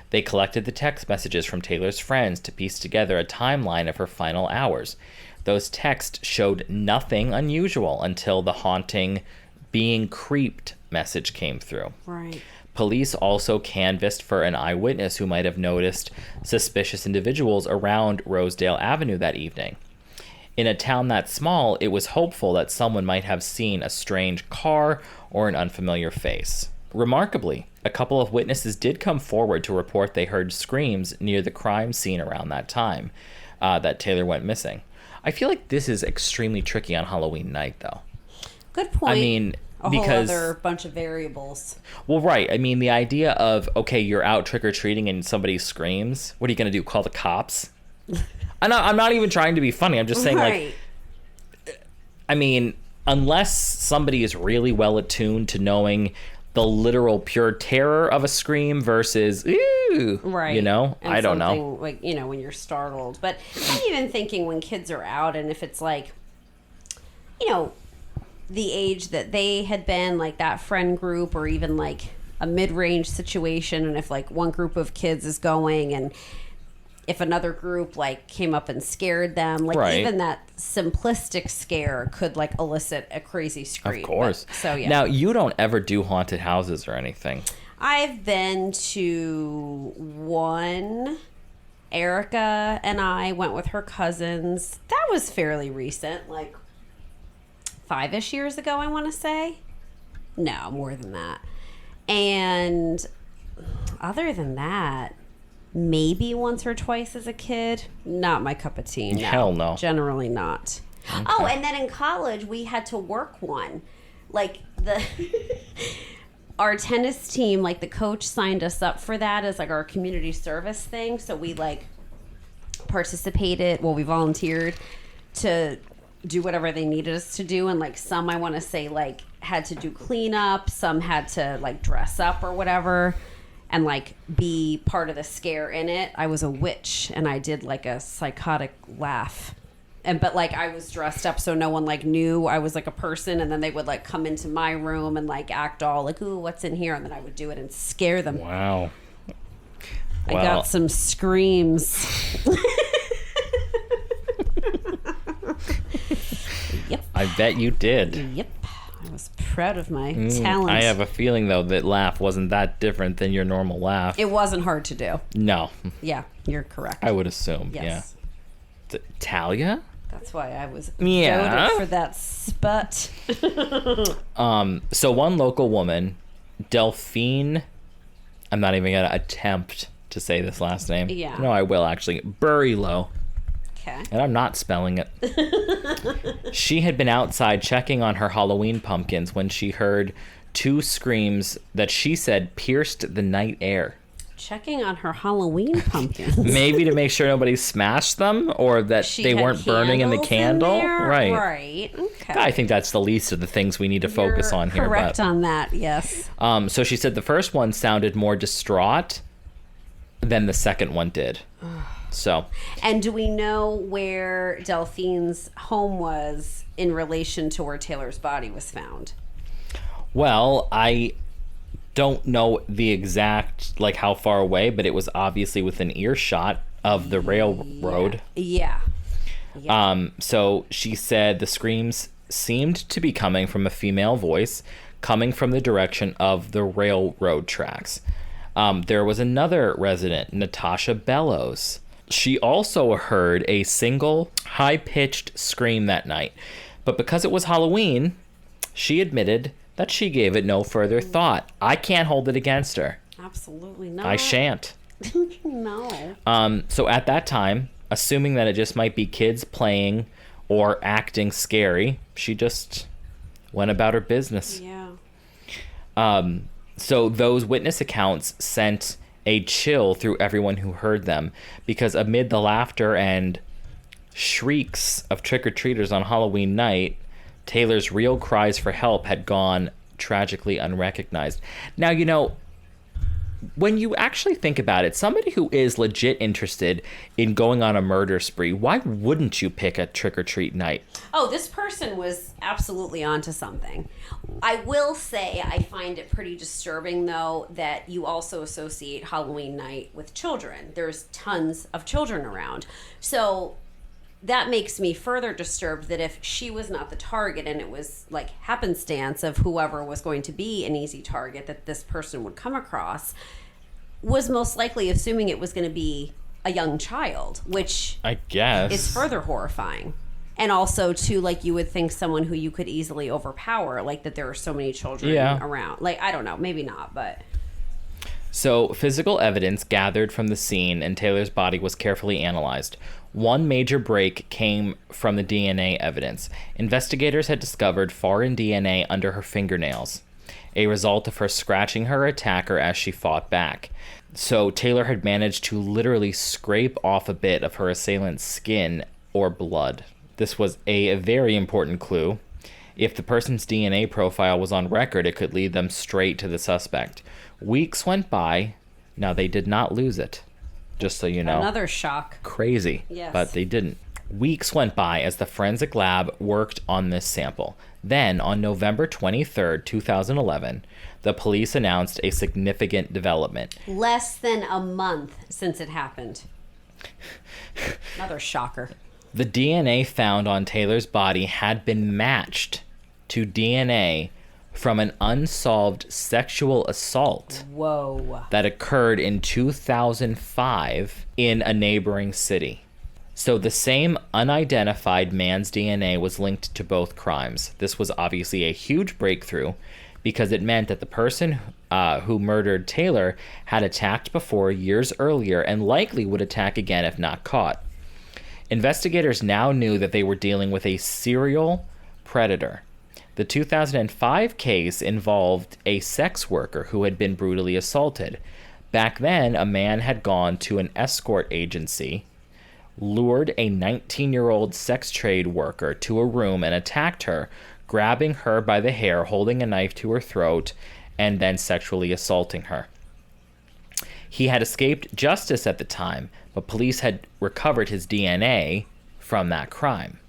They collected the text messages from Taylor's friends to piece together a timeline of her final hours. Those texts showed nothing unusual until the haunting "being creeped" message came through. Right. Police also canvassed for an eyewitness who might have noticed suspicious individuals around Rosedale Avenue that evening. In a town that small, it was hopeful that someone might have seen a strange car or an unfamiliar face. Remarkably, a couple of witnesses did come forward to report they heard screams near the crime scene around that time that Taylor went missing. I feel like this is extremely tricky on Halloween night, though. Good point. I mean, a whole other bunch of variables. Well, right. I mean, the idea of, okay, you're out trick-or-treating and somebody screams. What are you going to do, call the cops? I'm not even trying to be funny. I'm just saying, right. like, I mean, unless somebody is really well attuned to knowing the literal pure terror of a scream versus, ooh, right. You know, and I don't know. Like, you know, when you're startled. But I'm even thinking when kids are out and if it's like, you know, the age that they had been, like that friend group or even like a mid-range situation, and if like one group of kids is going and if another group like came up and scared them, like right. Even that simplistic scare could like elicit a crazy scream. Of course. But, so yeah. Now, you don't ever do haunted houses or anything. I've been to one. Erica and I went with her cousins. That was fairly recent, like 5-ish years ago, I want to say. No, more than that. And other than that, maybe once or twice as a kid. Not my cup of tea. No. Hell no. Generally not. Okay. Oh, and then in college, we had to work one. Like our tennis team, like the coach signed us up for that as like our community service thing. So we like participated. Well, we volunteered to do whatever they needed us to do. And like some, I want to say, like had to do cleanup. Some had to like dress up or whatever and like be part of the scare in it. I was a witch and I did like a psychotic laugh. But like I was dressed up so no one like knew I was like a person, and then they would like come into my room and like act all like, ooh, what's in here? And then I would do it and scare them. Wow. I got some screams. Yep. I bet you did. Yep. I was proud of my talent. I have a feeling, though, that laugh wasn't that different than your normal laugh. It wasn't hard to do. No. Yeah, you're correct. I would assume, yes. Yeah. Talia? That's why I was yeah. voted for that spot. So one local woman, Delphine, I'm not even going to attempt to say this last name. Yeah. No, I will actually. Burylow. Okay. And I'm not spelling it. She had been outside checking on her Halloween pumpkins when she heard two screams that she said pierced the night air. Checking on her Halloween pumpkins. Maybe to make sure nobody smashed them or that they weren't burning in the candle. Right. Right. Okay. I think that's the least of the things we need to focus on here. Correct on that, yes. So she said the first one sounded more distraught than the second one did. So. And do we know where Delphine's home was in relation to where Taylor's body was found? Well, I don't know the exact, like, how far away, but it was obviously within earshot of the railroad. Yeah. So she said the screams seemed to be coming from a female voice, coming from the direction of the railroad tracks. There was another resident, Natasha Bellows. She also heard a single high-pitched scream that night, but because it was Halloween, she admitted that she gave it no further thought. I can't hold it against her. Absolutely not. I shan't. No. So at that time, assuming that it just might be kids playing or acting scary, she just went about her business. Yeah. So those witness accounts sent a chill through everyone who heard them, because amid the laughter and shrieks of trick-or-treaters on Halloween night, Taylor's real cries for help had gone tragically unrecognized. Now, you know, when you actually think about it, somebody who is legit interested in going on a murder spree, why wouldn't you pick a trick-or-treat night? Oh, this person was absolutely onto something. I will say I find it pretty disturbing, though, that you also associate Halloween night with children. There's tons of children around. So that makes me further disturbed that if she was not the target and it was like happenstance of whoever was going to be an easy target that this person would come across, was most likely assuming it was going to be a young child, which I guess is further horrifying. And also, too, like, you would think someone who you could easily overpower, like that there are so many children around. Like, I don't know, maybe not, but... So, physical evidence gathered from the scene and Taylor's body was carefully analyzed. One major break came from the DNA evidence. Investigators had discovered foreign DNA under her fingernails, a result of her scratching her attacker as she fought back. So, Taylor had managed to literally scrape off a bit of her assailant's skin or blood. This was a very important clue. If the person's DNA profile was on record, it could lead them straight to the suspect. Weeks went by. Now, they did not lose it, just so you know. Another shock. Crazy. Yes. But they didn't. Weeks went by as the forensic lab worked on this sample. Then, on November 23rd, 2011, the police announced a significant development. Less than a month since it happened. Another shocker. The DNA found on Taylor's body had been matched to DNA from an unsolved sexual assault that occurred in 2005 in a neighboring city. So the same unidentified man's DNA was linked to both crimes. This was obviously a huge breakthrough because it meant that the person who murdered Taylor had attacked before years earlier and likely would attack again if not caught. Investigators now knew that they were dealing with a serial predator. The 2005 case involved a sex worker who had been brutally assaulted. Back then, a man had gone to an escort agency, lured a 19-year-old sex trade worker to a room and attacked her, grabbing her by the hair, holding a knife to her throat, and then sexually assaulting her. He had escaped justice at the time, but police had recovered his DNA from that crime.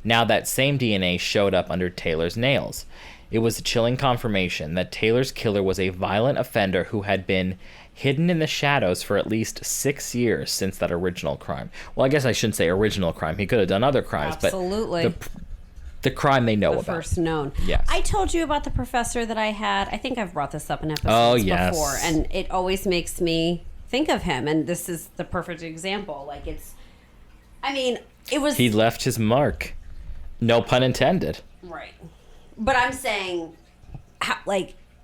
Now that same DNA showed up under Taylor's nails. It was a chilling confirmation that Taylor's killer was a violent offender who had been hidden in the shadows for at least 6 years since that original crime. Well, I guess I shouldn't say original crime. He could have done other crimes, Absolutely. but the crime they know the about. First known. Yes. I told you about the professor that I had. I think I've brought this up in episodes before, and it always makes me think of him, and this is the perfect example. Like, it was... He left his mark. No pun intended. Right. But I'm saying,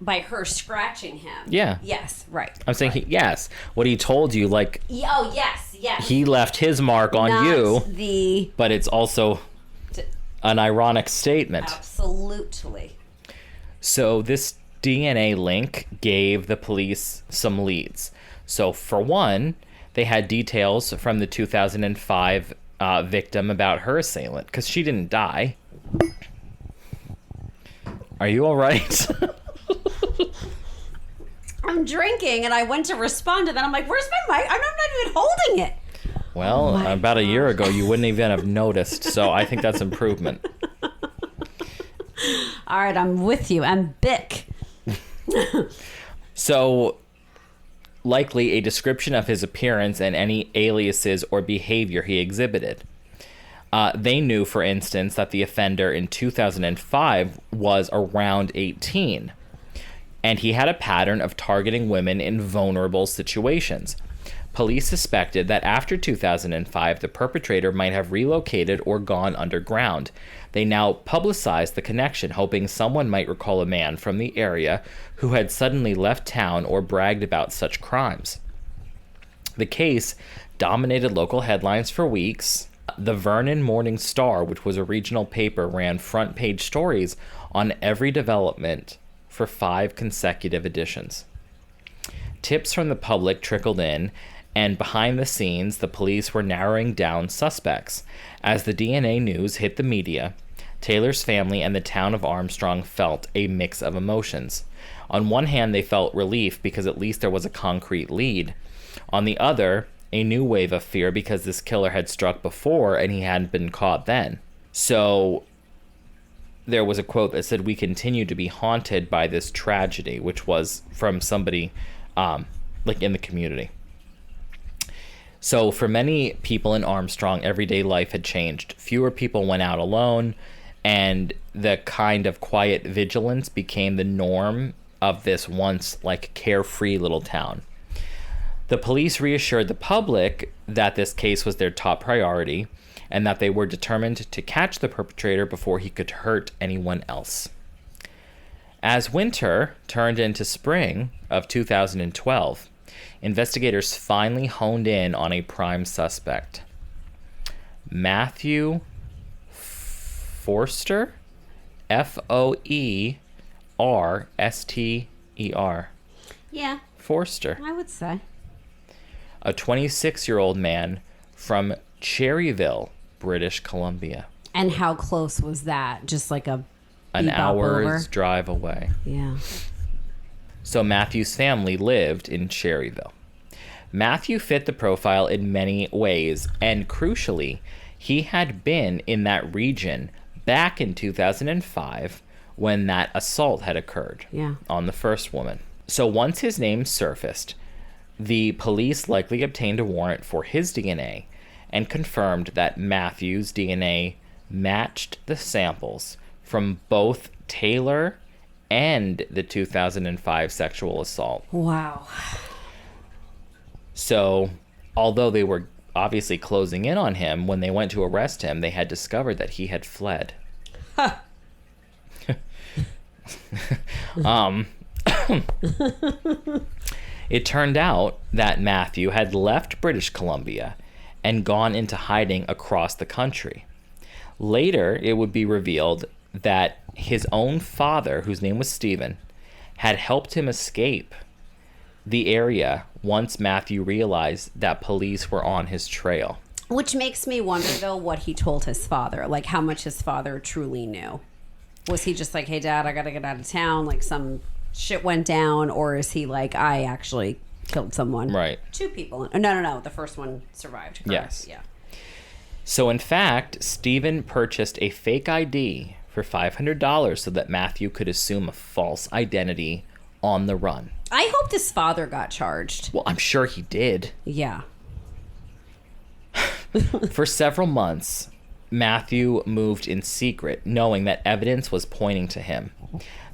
by her scratching him. Yeah. Yes, right. I'm saying, yes. What he told you, like... Oh, yes. He left his mark on Not you. But it's also an ironic statement. Absolutely. So this DNA link gave the police some leads. So for one, they had details from the 2005 victim about her assailant, because she didn't die. Are you all right? I'm drinking, and I went to respond to that. I'm like, where's my mic? I'm not even holding it. Well, about a year ago, you wouldn't even have noticed, so I think that's improvement. All right, I'm with you. I'm Bic. So, likely a description of his appearance and any aliases or behavior he exhibited. They knew, for instance, that the offender in 2005 was around 18, and he had a pattern of targeting women in vulnerable situations. Police suspected that after 2005, the perpetrator might have relocated or gone underground. They now publicized the connection, hoping someone might recall a man from the area who had suddenly left town or bragged about such crimes. The case dominated local headlines for weeks. The Vernon Morning Star, which was a regional paper, ran front-page stories on every development for 5 consecutive editions. Tips from the public trickled in, and behind the scenes, the police were narrowing down suspects. As the DNA news hit the media, Taylor's family and the town of Armstrong felt a mix of emotions. On one hand, they felt relief because at least there was a concrete lead. On the other, a new wave of fear because this killer had struck before and he hadn't been caught then. So there was a quote that said, "We continue to be haunted by this tragedy," which was from somebody like in the community. So for many people in Armstrong, everyday life had changed. Fewer people went out alone, and the kind of quiet vigilance became the norm of this once like carefree little town. The police reassured the public that this case was their top priority and that they were determined to catch the perpetrator before he could hurt anyone else. As winter turned into spring of 2012, investigators finally honed in on a prime suspect. Matthew Foerster, Foerster. Yeah, Forster. I would say. A 26-year-old man from Cherryville, British Columbia. And how close was that? Just like an hour's drive away. Yeah. So Matthew's family lived in Cherryville. Matthew fit the profile in many ways, and crucially, he had been in that region back in 2005 when that assault had occurred on the first woman. So once his name surfaced, the police likely obtained a warrant for his DNA and confirmed that Matthew's DNA matched the samples from both Taylor and the 2005 sexual assault. Wow. So, although they were obviously closing in on him, when they went to arrest him, they had discovered that he had fled. Huh. It turned out that Matthew had left British Columbia and gone into hiding across the country. Later, it would be revealed that his own father, whose name was Stephen, had helped him escape the area once Matthew realized that police were on his trail. Which makes me wonder, though, what he told his father. Like, how much his father truly knew. Was he just like, "Hey, Dad, I gotta get out of town. Like, some shit went down." Or is he like, "I actually killed someone"? Right. 2 people. No. The first one survived. Correct? Yes. Yeah. So, in fact, Stephen purchased a fake ID for $500 so that Matthew could assume a false identity on the run. I hoped his father got charged. Well, I'm sure he did. Yeah. For several months, Matthew moved in secret, knowing that evidence was pointing to him.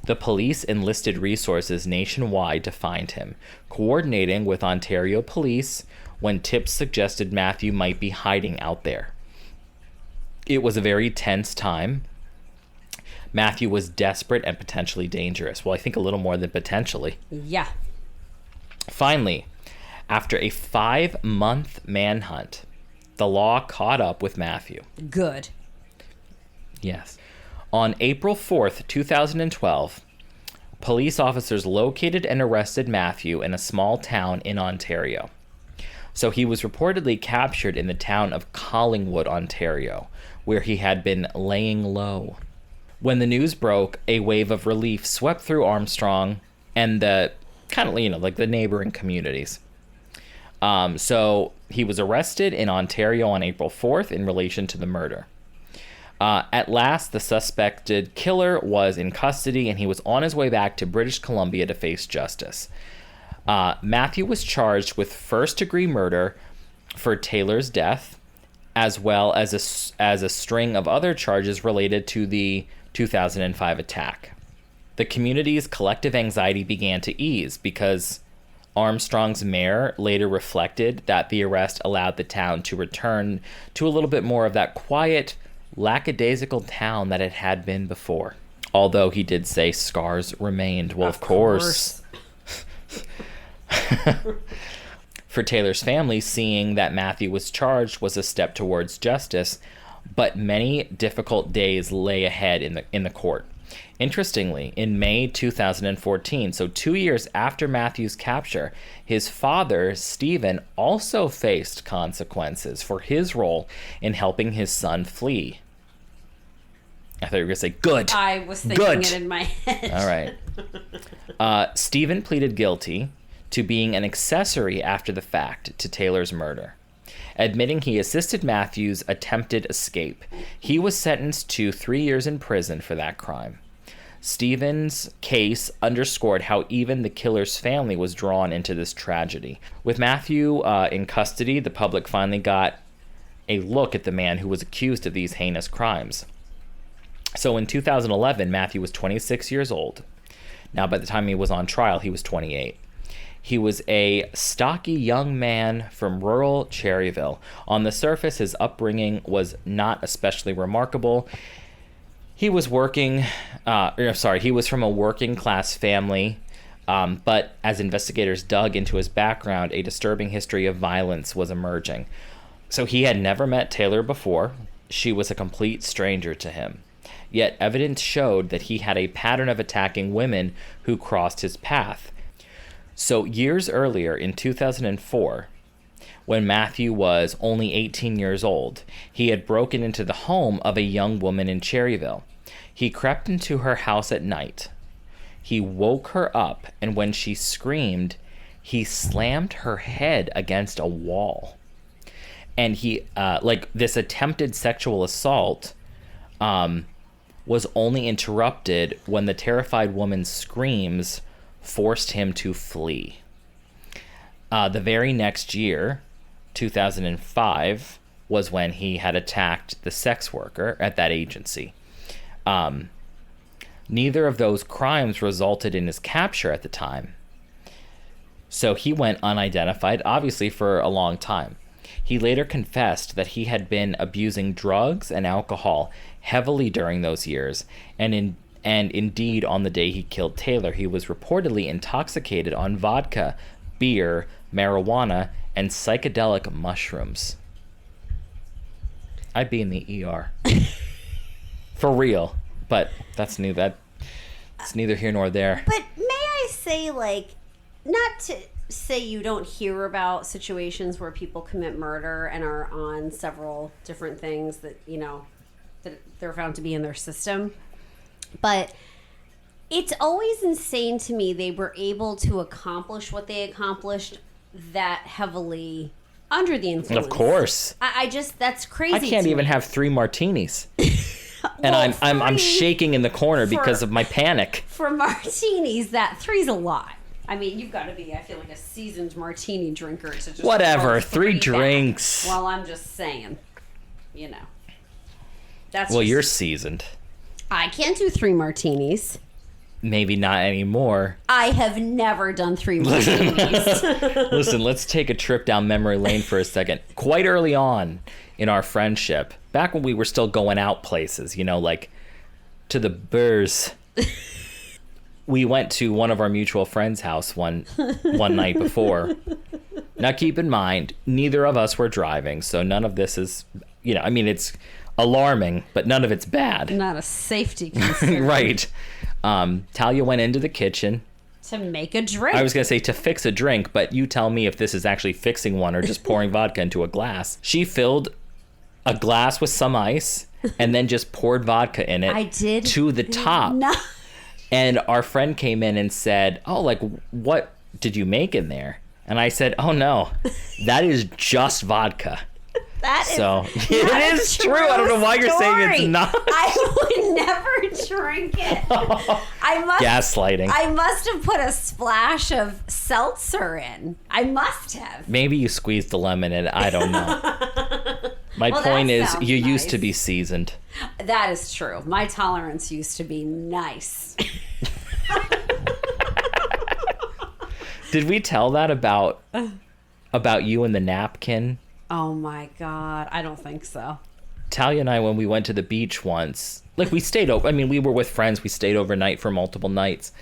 The police enlisted resources nationwide to find him, coordinating with Ontario police when tips suggested Matthew might be hiding out there. It was a very tense time. Matthew was desperate and potentially dangerous. Well, I think a little more than potentially. Yeah. Finally, after a 5-month manhunt, the law caught up with Matthew. Good. Yes. On April 4th, 2012, police officers located and arrested Matthew in a small town in Ontario. So he was reportedly captured in the town of Collingwood, Ontario, where he had been laying low. When the news broke, a wave of relief swept through Armstrong and the kind of, like the neighboring communities. So he was arrested in Ontario on April 4th in relation to the murder. At last, the suspected killer was in custody and he was on his way back to British Columbia to face justice. Matthew was charged with first-degree murder for Taylor's death, as well as a string of other charges related to the 2005 attack. The community's collective anxiety began to ease because Armstrong's mayor later reflected that the arrest allowed the town to return to a little bit more of that quiet, lackadaisical town that it had been before. Although he did say scars remained. Well, of course. For Taylor's family, seeing that Matthew was charged was a step towards justice, but many difficult days lay ahead in the court. Interestingly, in May 2014, so 2 years after Matthew's capture, his father, Stephen, also faced consequences for his role in helping his son flee. I thought you were going to say good. I was thinking it in my head. All right. Stephen pleaded guilty to being an accessory after the fact to Taylor's murder, admitting he assisted Matthew's attempted escape. He was sentenced to 3 years in prison for that crime. Stephen's case underscored how even the killer's family was drawn into this tragedy. With Matthew in custody, the public finally got a look at the man who was accused of these heinous crimes. So in 2011, Matthew was 26 years old. Now, by the time he was on trial, he was 28. He was a stocky young man from rural Cherryville. On the surface, his upbringing was not especially remarkable. He was he was from a working class family, but as investigators dug into his background, a disturbing history of violence was emerging. So he had never met Taylor before. She was a complete stranger to him. Yet evidence showed that he had a pattern of attacking women who crossed his path. So years earlier, in 2004, when Matthew was only 18 years old, he had broken into the home of a young woman in Cherryville. He crept into her house at night. He woke her up, and when she screamed, he slammed her head against a wall. And he, this attempted sexual assault was only interrupted when the terrified woman's screams forced him to flee. The very next year, 2005, was when he had attacked the sex worker at that agency. Neither of those crimes resulted in his capture at the time. So he went unidentified, obviously, for a long time. He later confessed that he had been abusing drugs and alcohol heavily during those years, and indeed on the day he killed Taylor, he was reportedly intoxicated on vodka, beer, marijuana, and psychedelic mushrooms. I'd be in the ER. For real. But it's neither here nor there. But may I say, not to say you don't hear about situations where people commit murder and are on several different things that, that they're found to be in their system. But it's always insane to me they were able to accomplish what they accomplished that heavily under the influence. Of course. I just, that's crazy. I can't even have 3 martinis. And well, I'm shaking in the corner because of my panic. For martinis, that 3's a lot. I mean, you've got to be, I feel like, a seasoned martini drinker to just... Whatever, 3 drinks. Well, I'm just saying, That's well, you're seasoned. I can't do 3 martinis. Maybe not anymore. I have never done 3 martinis. Listen, let's take a trip down memory lane for a second. Quite early on in our friendship, back when we were still going out places, to the bars, we went to one of our mutual friends' house one night before. Now, keep in mind, neither of us were driving, so none of this is, it's alarming, but none of it's bad. Not a safety concern. Right. Talia went into the kitchen to make a drink. I was going to say to fix a drink, but you tell me if this is actually fixing one or just pouring vodka into a glass. She filled a glass with some ice and then just poured vodka in it. I did to the top. No. And our friend came in and said, "Oh, what did you make in there?" And I said, "Oh no, that is just vodka." That is so it is true. I don't know why you're saying it's not. I would never drink it. Gaslighting. I must have put a splash of seltzer in. I must have. Maybe you squeezed a lemon in. I don't know. My point is, you used to be seasoned. That is true. My tolerance used to be nice. Did we tell that about you and the napkin? Oh my God. I don't think so. Talia and I, when we went to the beach once, we stayed over. I mean, we were with friends. We stayed overnight for multiple nights.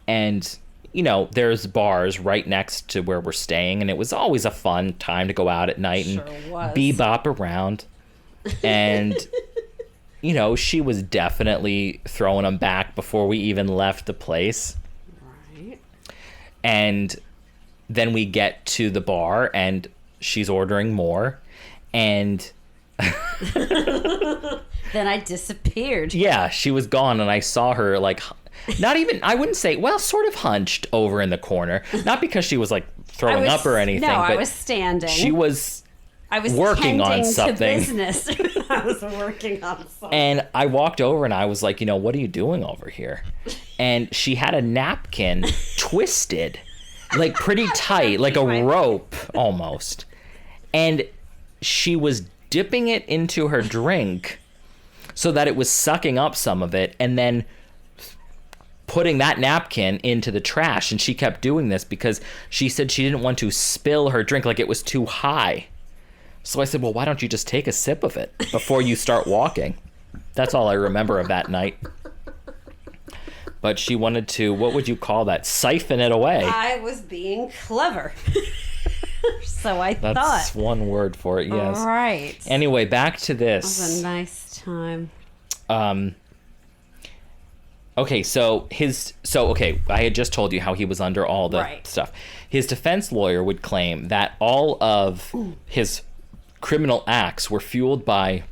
And, there's bars right next to where we're staying. And it was always a fun time to go out at night and bebop around. And, she was definitely throwing them back before we even left the place. Right. And then we get to the bar and she's ordering more, and Then I disappeared. Yeah, she was gone, and I saw her, like, not even, I wouldn't say, well, sort of hunched over in the corner. Not because she was, like, throwing up or anything. No, but I was standing. I was working on something. To business. I was working on something. And I walked over and I was like, what are you doing over here? And she had a napkin twisted, like pretty tight, like a rope almost. And she was dipping it into her drink so that it was sucking up some of it and then putting that napkin into the trash. And she kept doing this because she said she didn't want to spill her drink, like it was too high. So I said, well, why don't you just take a sip of it before you start walking? That's all I remember of that night. But she wanted to, what would you call that? Siphon it away. I was being clever. So I thought. That's one word for it, yes. All right. Anyway, back to this. It was a nice time. Okay, I had just told you how he was under all the stuff. His defense lawyer would claim that all of his criminal acts were fueled by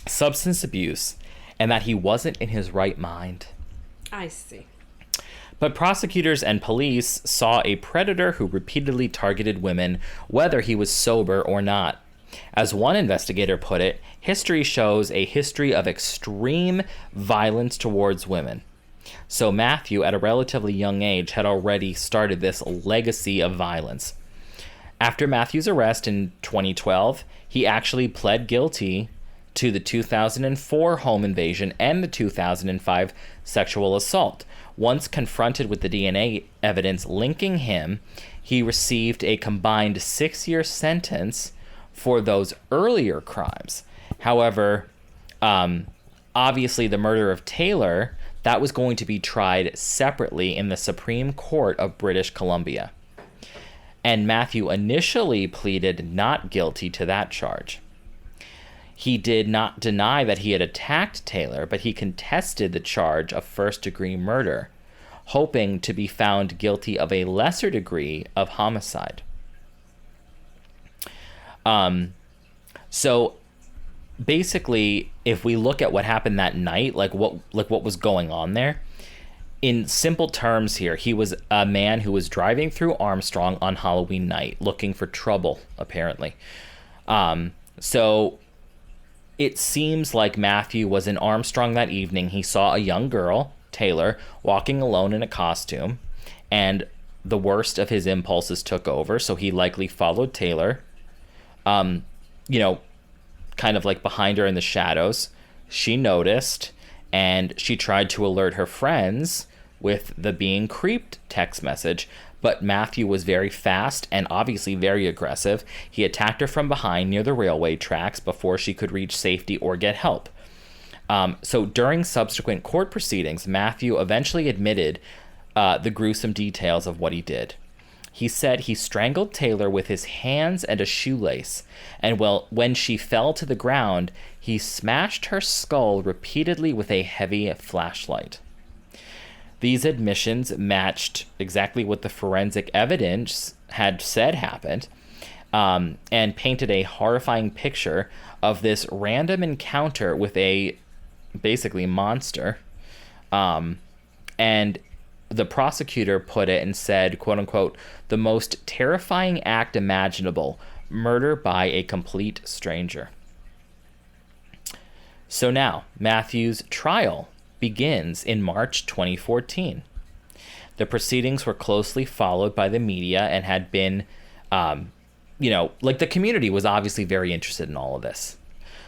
substance abuse and that he wasn't in his right mind. I see. But prosecutors and police saw a predator who repeatedly targeted women, whether he was sober or not. As one investigator put it, history shows a history of extreme violence towards women. So Matthew, at a relatively young age, had already started this legacy of violence. After Matthew's arrest in 2012, he actually pled guilty to the 2004 home invasion and the 2005 sexual assault. Once confronted with the DNA evidence linking him, he received a combined 6-year sentence for those earlier crimes. However, obviously the murder of Taylor, that was going to be tried separately in the Supreme Court of British Columbia. And Matthew initially pleaded not guilty to that charge. He did not deny that he had attacked Taylor, but he contested the charge of first-degree murder, hoping to be found guilty of a lesser degree of homicide. So basically, if we look at what happened that night, like what was going on there, in simple terms here, he was a man who was driving through Armstrong on Halloween night looking for trouble, apparently. So it seems like Matthew was in Armstrong that evening. He saw a young girl, Taylor, walking alone in a costume, and the worst of his impulses took over, so he likely followed Taylor, kind of like behind her in the shadows. She noticed, and she tried to alert her friends with the being creeped text message, but Matthew was very fast and obviously very aggressive. He attacked her from behind near the railway tracks before she could reach safety or get help. So during subsequent court proceedings, Matthew eventually admitted the gruesome details of what he did. He said he strangled Taylor with his hands and a shoelace, and when she fell to the ground, he smashed her skull repeatedly with a heavy flashlight. These admissions matched exactly what the forensic evidence had said happened, and painted a horrifying picture of this random encounter with a basically monster. And the prosecutor put it and said, quote unquote, the most terrifying act imaginable, murder by a complete stranger. So now, Matthew's trial begins in March 2014. The proceedings were closely followed by the media and had been, the community was obviously very interested in all of this.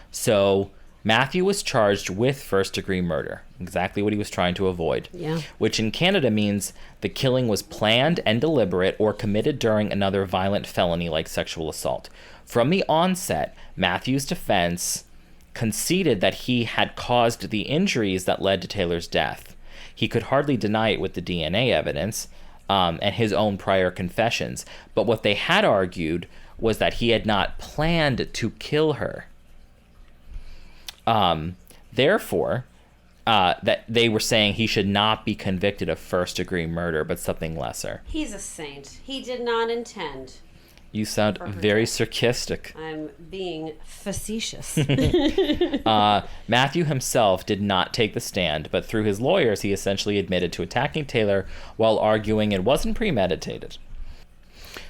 So Matthew was charged with first-degree murder, exactly what he was trying to avoid, which in Canada means the killing was planned and deliberate or committed during another violent felony like sexual assault. From the onset, Matthew's defense conceded that he had caused the injuries that led to Taylor's death. He could hardly deny it with the DNA evidence and his own prior confessions, but what they had argued was that he had not planned to kill her. Therefore, that they were saying he should not be convicted of first-degree murder, but something lesser. He's a saint. He did not intend. You sound very sarcastic. I'm being facetious. Matthew himself did not take the stand, but through his lawyers, he essentially admitted to attacking Taylor while arguing it wasn't premeditated.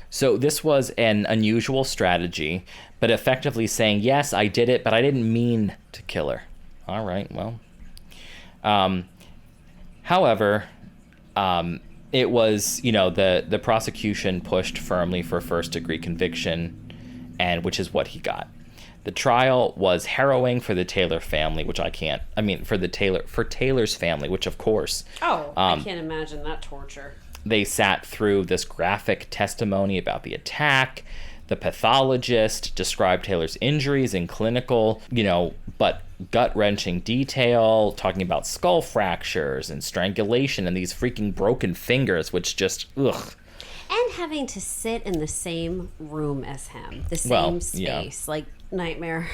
So this was an unusual strategy, but effectively saying, yes, I did it, but I didn't mean to kill her. All right, well. However, it was, the prosecution pushed firmly for first-degree conviction, and which is what he got. The trial was harrowing for the Taylor family, which for Taylor's family, which of course. Oh, I can't imagine that torture. They sat through this graphic testimony about the attack. The pathologist described Taylor's injuries in clinical, but gut-wrenching detail, talking about skull fractures and strangulation and these freaking broken fingers, which just, ugh. And having to sit in the same room as him, the same space, like nightmare.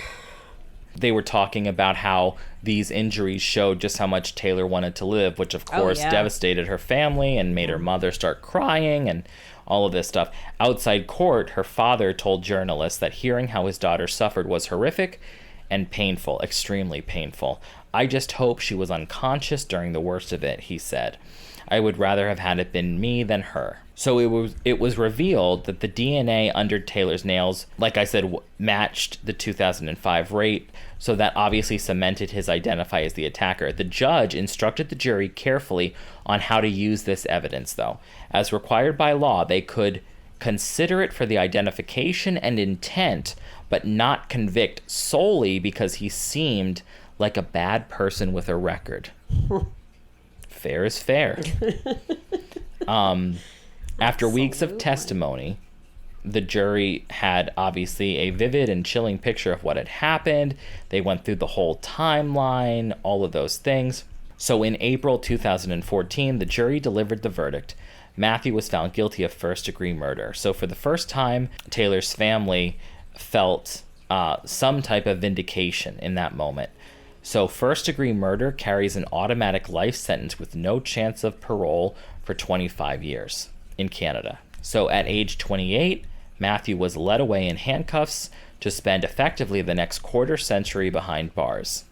They were talking about how these injuries showed just how much Taylor wanted to live, which of course devastated her family and made her mother start crying and all of this stuff. Outside court, her father told journalists that hearing how his daughter suffered was horrific and painful, extremely painful. I just hope she was unconscious during the worst of it, he said. I would rather have had it been me than her. So it was revealed that the DNA under Taylor's nails, like I said, matched the 2005 rape, so that obviously cemented his identity as the attacker. The judge instructed the jury carefully on how to use this evidence, though. As required by law, they could consider it for the identification and intent, but not convict solely because he seemed like a bad person with a record. Fair is fair. After weeks of testimony, the jury had obviously a vivid and chilling picture of what had happened. They went through the whole timeline, all of those things. So in April 2014, the jury delivered the verdict. Matthew was found guilty of first-degree murder. So for the first time, Taylor's family felt some type of vindication in that moment. So first-degree murder carries an automatic life sentence with no chance of parole for 25 years in Canada. So at age 28, Matthew was led away in handcuffs to spend effectively the next quarter century behind bars.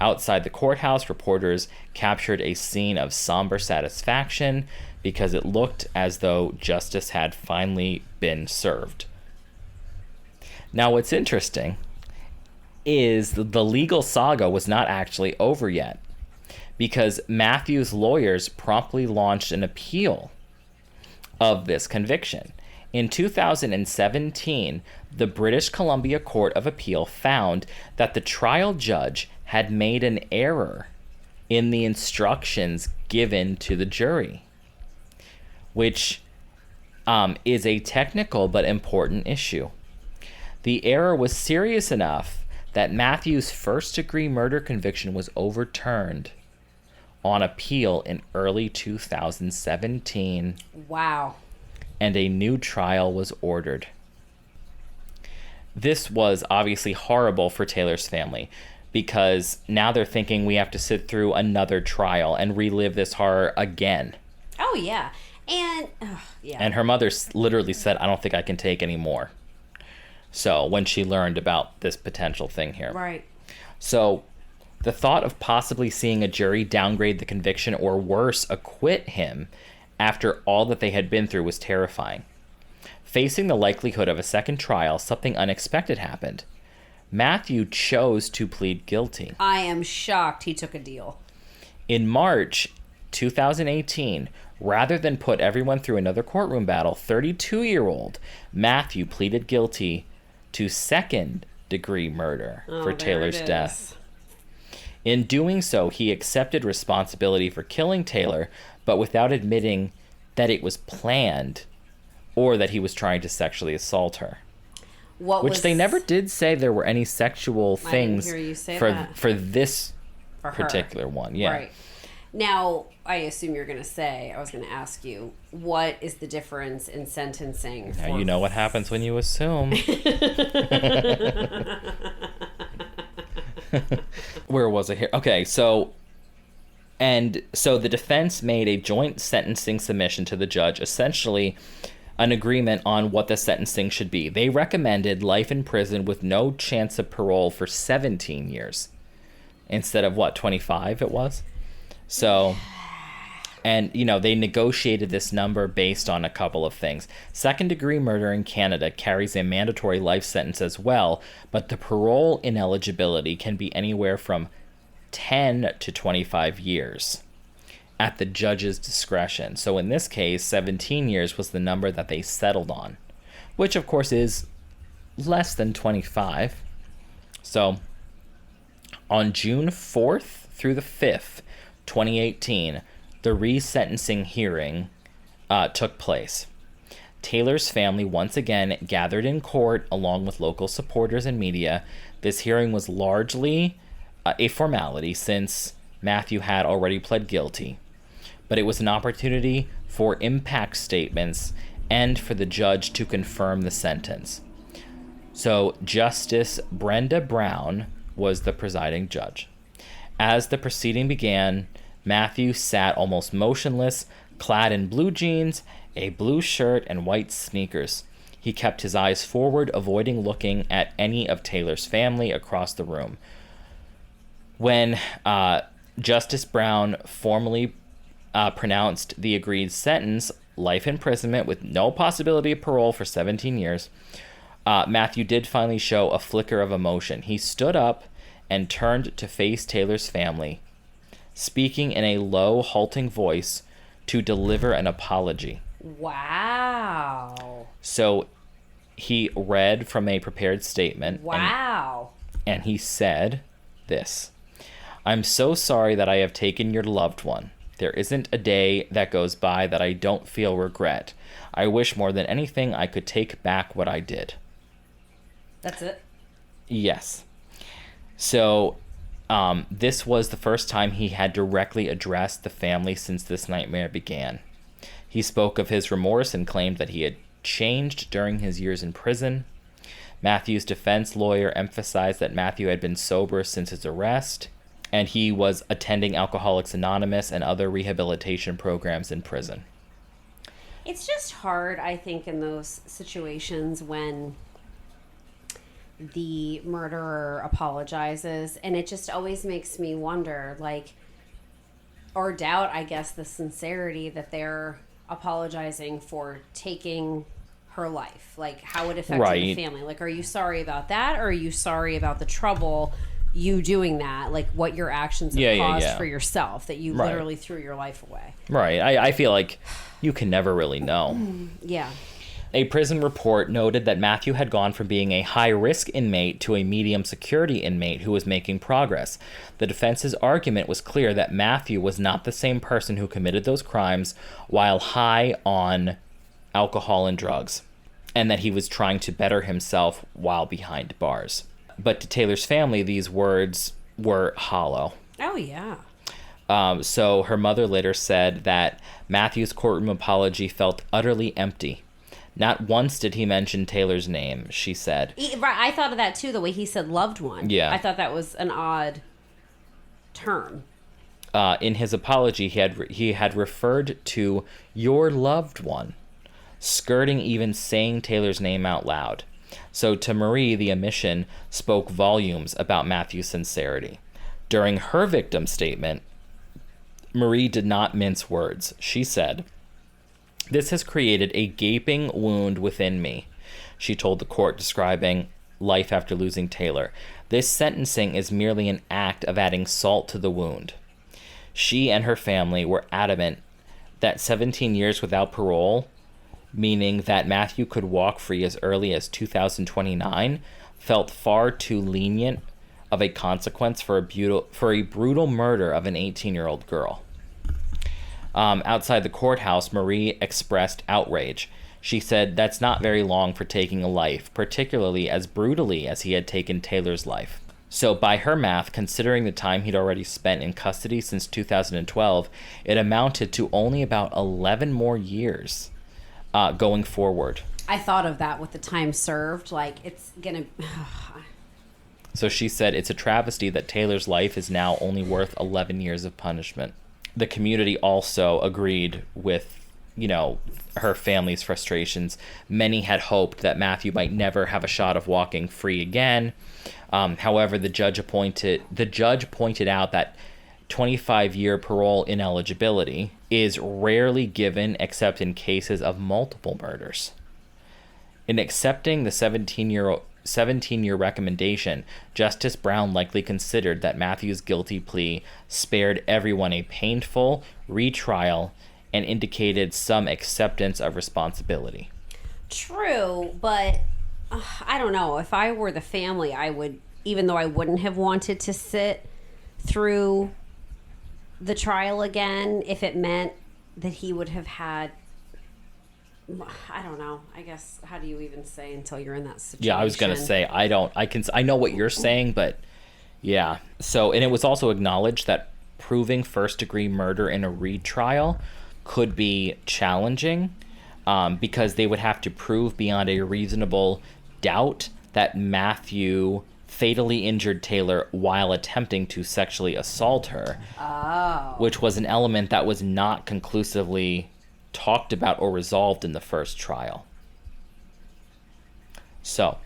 Outside the courthouse, reporters captured a scene of somber satisfaction because it looked as though justice had finally been served. Now, what's interesting is the legal saga was not actually over yet, because Matthew's lawyers promptly launched an appeal of this conviction. In 2017, the British Columbia Court of Appeal found that the trial judge had made an error in the instructions given to the jury, which is a technical but important issue. The error was serious enough that Matthew's first-degree murder conviction was overturned on appeal in early 2017. Wow. And a new trial was ordered. This was obviously horrible for Taylor's family, because now they're thinking we have to sit through another trial and relive this horror again. Oh, yeah. And, And her mother literally said, I don't think I can take any more. So when she learned about this potential thing here. Right. So the thought of possibly seeing a jury downgrade the conviction or worse, acquit him after all that they had been through was terrifying. Facing the likelihood of a second trial, something unexpected happened. Matthew chose to plead guilty. I am shocked he took a deal. In March 2018, rather than put everyone through another courtroom battle, 32-year-old Matthew pleaded guilty to second-degree murder for Taylor's death. In doing so, he accepted responsibility for killing Taylor, but without admitting that it was planned or that he was trying to sexually assault her. They never did say there were any sexual things for this particular one. Yeah. Right. Now, I assume you're going to say, I was going to ask you, what is the difference in sentencing? Now you know what happens when you assume. Where was it here? Okay, so the defense made a joint sentencing submission to the judge, essentially an agreement on what the sentencing should be. They recommended life in prison with no chance of parole for 17 years instead of 25 it was. So, and they negotiated this number based on a couple of things. Second-degree murder in Canada carries a mandatory life sentence as well, but the parole ineligibility can be anywhere from 10 to 25 years at the judge's discretion. So in this case, 17 years was the number that they settled on, which of course is less than 25. So on June 4th through the 5th, 2018, the resentencing hearing took place. Taylor's family once again gathered in court along with local supporters and media. This hearing was largely a formality since Matthew had already pled guilty, but it was an opportunity for impact statements and for the judge to confirm the sentence. So Justice Brenda Brown was the presiding judge. As the proceeding began, Matthew sat almost motionless, clad in blue jeans, a blue shirt, and white sneakers. He kept his eyes forward, avoiding looking at any of Taylor's family across the room. When Justice Brown formally pronounced the agreed sentence, life imprisonment with no possibility of parole for 17 years, Matthew did finally show a flicker of emotion. He stood up and turned to face Taylor's family, speaking in a low, halting voice to deliver an apology. Wow. So he read from a prepared statement. Wow. And he said this: "I'm so sorry that I have taken your loved one. There isn't a day that goes by that I don't feel regret. I wish more than anything I could take back what I did." That's it? Yes. So this was the first time he had directly addressed the family since this nightmare began. He spoke of his remorse and claimed that he had changed during his years in prison. Matthew's defense lawyer emphasized that Matthew had been sober since his arrest, and he was attending Alcoholics Anonymous and other rehabilitation programs in prison. It's just hard, I think, in those situations when the murderer apologizes, and it just always makes me wonder, or doubt, I guess, the sincerity that they're apologizing for taking her life. How it affected the family. Are you sorry about that, or are you sorry about the trouble you doing that, what your actions have caused for yourself, that you literally threw your life away? Right. I feel like you can never really know. Yeah. A prison report noted that Matthew had gone from being a high-risk inmate to a medium-security inmate who was making progress. The defense's argument was clear that Matthew was not the same person who committed those crimes while high on alcohol and drugs, and that he was trying to better himself while behind bars. But to Taylor's family, these words were hollow. Oh, yeah. So her mother later said that Matthew's courtroom apology felt utterly empty. Not once did he mention Taylor's name, she said. Right, I thought of that too, the way he said loved one. Yeah. I thought that was an odd term. In his apology, he had referred to your loved one, skirting even saying Taylor's name out loud. So to Marie, the omission spoke volumes about Matthew's sincerity. During her victim statement, Marie did not mince words. She said, "This has created a gaping wound within me," she told the court, describing life after losing Taylor. "This sentencing is merely an act of adding salt to the wound." She and her family were adamant that 17 years without parole, meaning that Matthew could walk free as early as 2029, felt far too lenient of a consequence for a brutal murder of an 18-year-old girl. Outside the courthouse, Marie expressed outrage. She said that's not very long for taking a life, particularly as brutally as he had taken Taylor's life. So by her math, considering the time he'd already spent in custody since 2012, it amounted to only about 11 more years going forward. I thought of that with the time served. It's gonna... So she said it's a travesty that Taylor's life is now only worth 11 years of punishment. The community also agreed with her family's frustrations, many had hoped that Matthew might never have a shot of walking free again. However, the judge pointed out that 25-year parole ineligibility is rarely given except in cases of multiple murders. In accepting the 17-year recommendation, Justice Brown likely considered that Matthew's guilty plea spared everyone a painful retrial and indicated some acceptance of responsibility. True, but I don't know. If I were the family, I would, even though I wouldn't have wanted to sit through the trial again, if it meant that he would have had, I don't know. I guess, how do you even say until you're in that situation? Yeah, I was going to say, I know what you're saying, but yeah. So, and it was also acknowledged that proving first-degree murder in a retrial could be challenging because they would have to prove beyond a reasonable doubt that Matthew fatally injured Taylor while attempting to sexually assault her, which was an element that was not conclusively talked about or resolved in the first trial. So,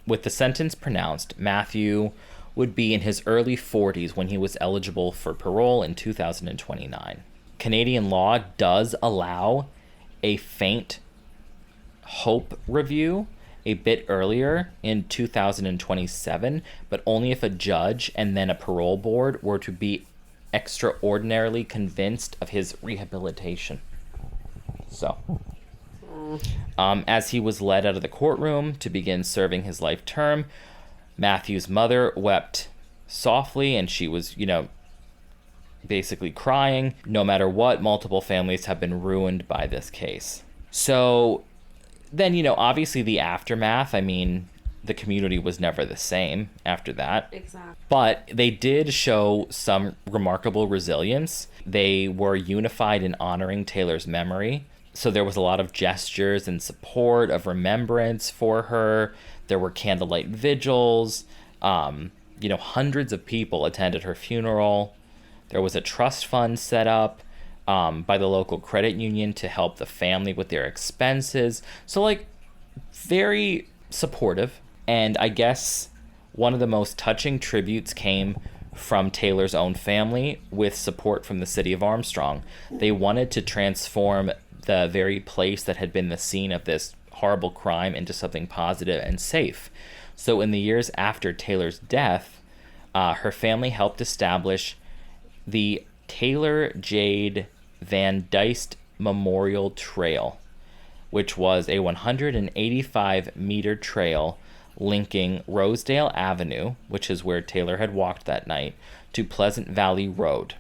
with the sentence pronounced, Matthew would be in his early 40s when he was eligible for parole in 2029. Canadian law does allow a faint hope review a bit earlier in 2027, but only if a judge and then a parole board were to be extraordinarily convinced of his rehabilitation. So, as he was led out of the courtroom to begin serving his life term, Matthew's mother wept softly, and she was, basically crying. No matter what, multiple families have been ruined by this case. So then, obviously the aftermath, the community was never the same after that. Exactly. But they did show some remarkable resilience. They were unified in honoring Taylor's memory. So there was a lot of gestures and support of remembrance for her. There were candlelight vigils. Hundreds of people attended her funeral. There was a trust fund set up by the local credit union to help the family with their expenses. So, very supportive. And I guess one of the most touching tributes came from Taylor's own family with support from the city of Armstrong. They wanted to transform the very place that had been the scene of this horrible crime into something positive and safe. So in the years after Taylor's death, her family helped establish the Taylor Van Diest Memorial Trail, which was a 185-meter trail linking Rosedale Avenue, which is where Taylor had walked that night, to Pleasant Valley Road.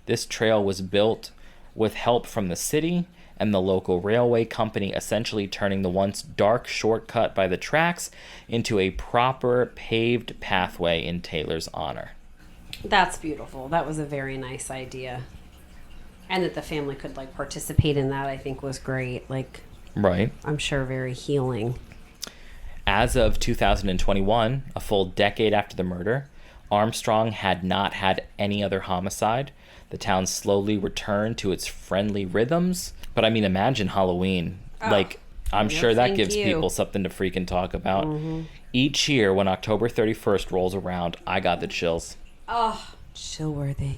This trail was built with help from the city and the local railway company, essentially turning the once dark shortcut by the tracks into a proper paved pathway in Taylor's honor. That's beautiful. That was a very nice idea. And that the family could participate in that, I think, was great. Right. I'm sure very healing. As of 2021, a full decade after the murder, Armstrong had not had any other homicide. The town slowly returned to its friendly rhythms. But imagine Halloween. I'm sure that gives people something to freaking talk about. Mm-hmm. Each year when October 31st rolls around, I got the chills. Oh, chill-worthy.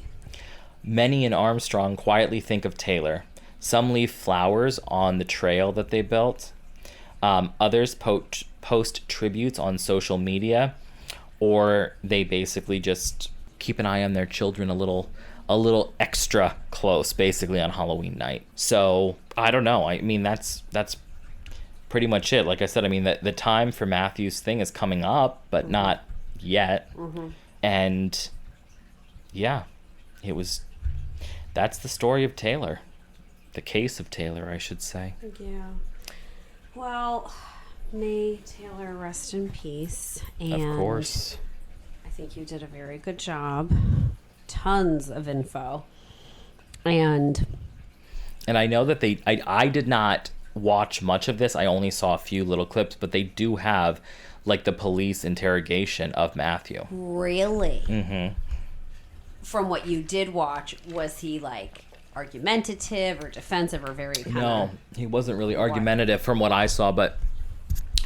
Many in Armstrong quietly think of Taylor. Some leave flowers on the trail that they built. Others post tributes on social media, or they basically just keep an eye on their children a little extra close, basically, on Halloween night. So I don't know. That's pretty much it. Like I said, the time for Matthew's thing is coming up, but not yet. Mm-hmm. And yeah, that's the story of Taylor. The case of Taylor, I should say. Yeah. Well, may Taylor rest in peace. And of course. I think you did a very good job. Tons of info. And I know that I did not watch much of this. I only saw a few little clips, but they do have the police interrogation of Matthew. Really? Mm-hmm. From what you did watch, was he argumentative or defensive or very kind No, of... he wasn't really argumentative from what I saw, but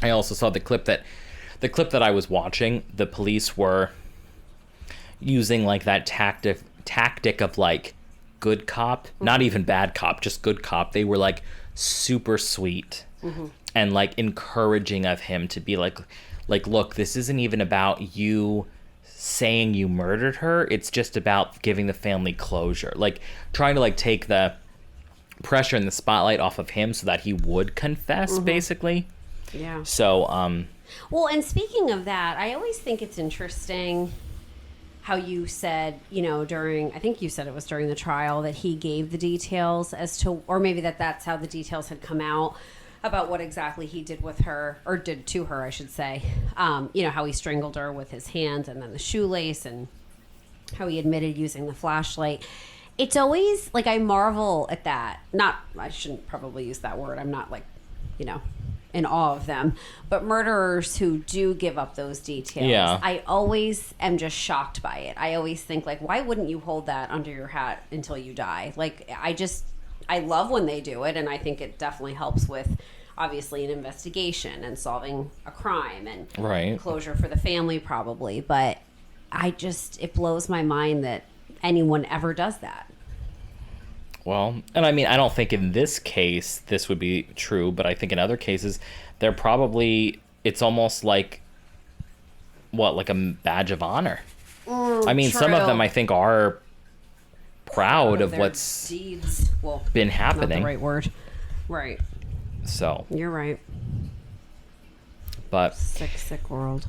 I also saw the clip that I was watching. The police were using like that tactic of like good cop, not even bad cop, just good cop. They were like super sweet and like encouraging of him to be like, look, this isn't even about you saying you murdered her. It's just about giving the family closure. Like trying to like take the pressure and the spotlight off of him so that he would confess, basically. Yeah. So, well, and speaking of that, I always think it's interesting how you said, you know, I think you said it was during the trial that he gave the details as to, or maybe that's how the details had come out about what exactly he did with her, or did to her, I should say. You know, how he strangled her with his hands and then the shoelace, and how he admitted using the flashlight. It's always, like, I marvel at that. I shouldn't probably use that word. I'm not, like, you know, in awe of them. But murderers who do give up those details, I always am just shocked by it. I always think, like, why wouldn't you hold that under your hat until you die? Like, I love when they do it, and I think it definitely helps with, obviously, an investigation and solving a crime and closure for the family, probably. But it blows my mind that anyone ever does that. well, and I mean, I don't think in this case this would be true, but I think in other cases, it's almost like, like a badge of honor. I mean, some of them I think are proud of what's deeds. Well, been happening. Not the right word. Right. So. You're right. But. Sick world.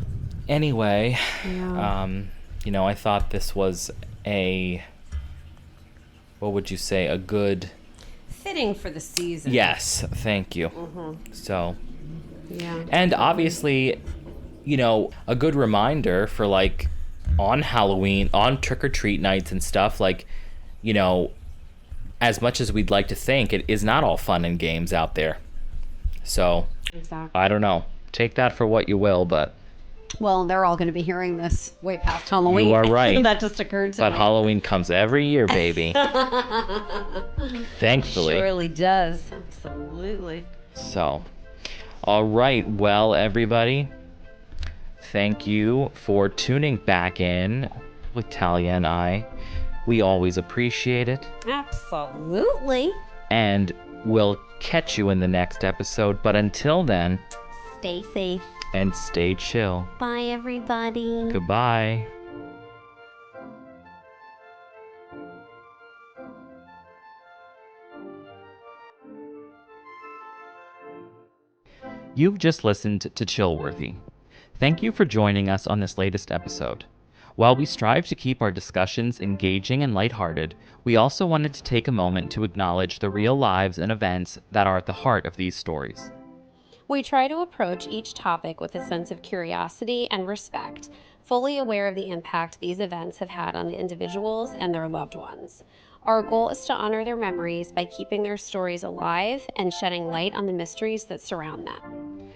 Anyway, Yeah. you know, I thought this was what would you say, a good... Fitting for the season. Yes, thank you. So. Yeah. And obviously, you know, a good reminder for like on Halloween, on trick-or-treat nights and stuff, like, you know, as much as we'd like to think, it is not all fun and games out there. So, Exactly. I don't know. Take that for what you will, but... Well, they're all going to be hearing this way past Halloween. You are right. That just occurred to me. But Halloween comes every year, baby. Thankfully. Surely does. Absolutely. So, all right. Well, everybody, thank you for tuning back in with Talia and I. We always appreciate it. Absolutely. And we'll catch you in the next episode. But until then, Stay safe. And stay chill. Bye, everybody. Goodbye. You've just listened to Chillworthy. Thank you for joining us on this latest episode. While we strive to keep our discussions engaging and lighthearted, we also wanted to take a moment to acknowledge the real lives and events that are at the heart of these stories. We try to approach each topic with a sense of curiosity and respect, fully aware of the impact these events have had on the individuals and their loved ones. Our goal is to honor their memories by keeping their stories alive and shedding light on the mysteries that surround them.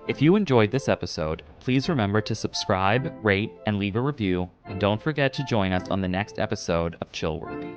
If you enjoyed this episode, please remember to subscribe, rate, and leave a review, and don't forget to join us on the next episode of Chillworthy.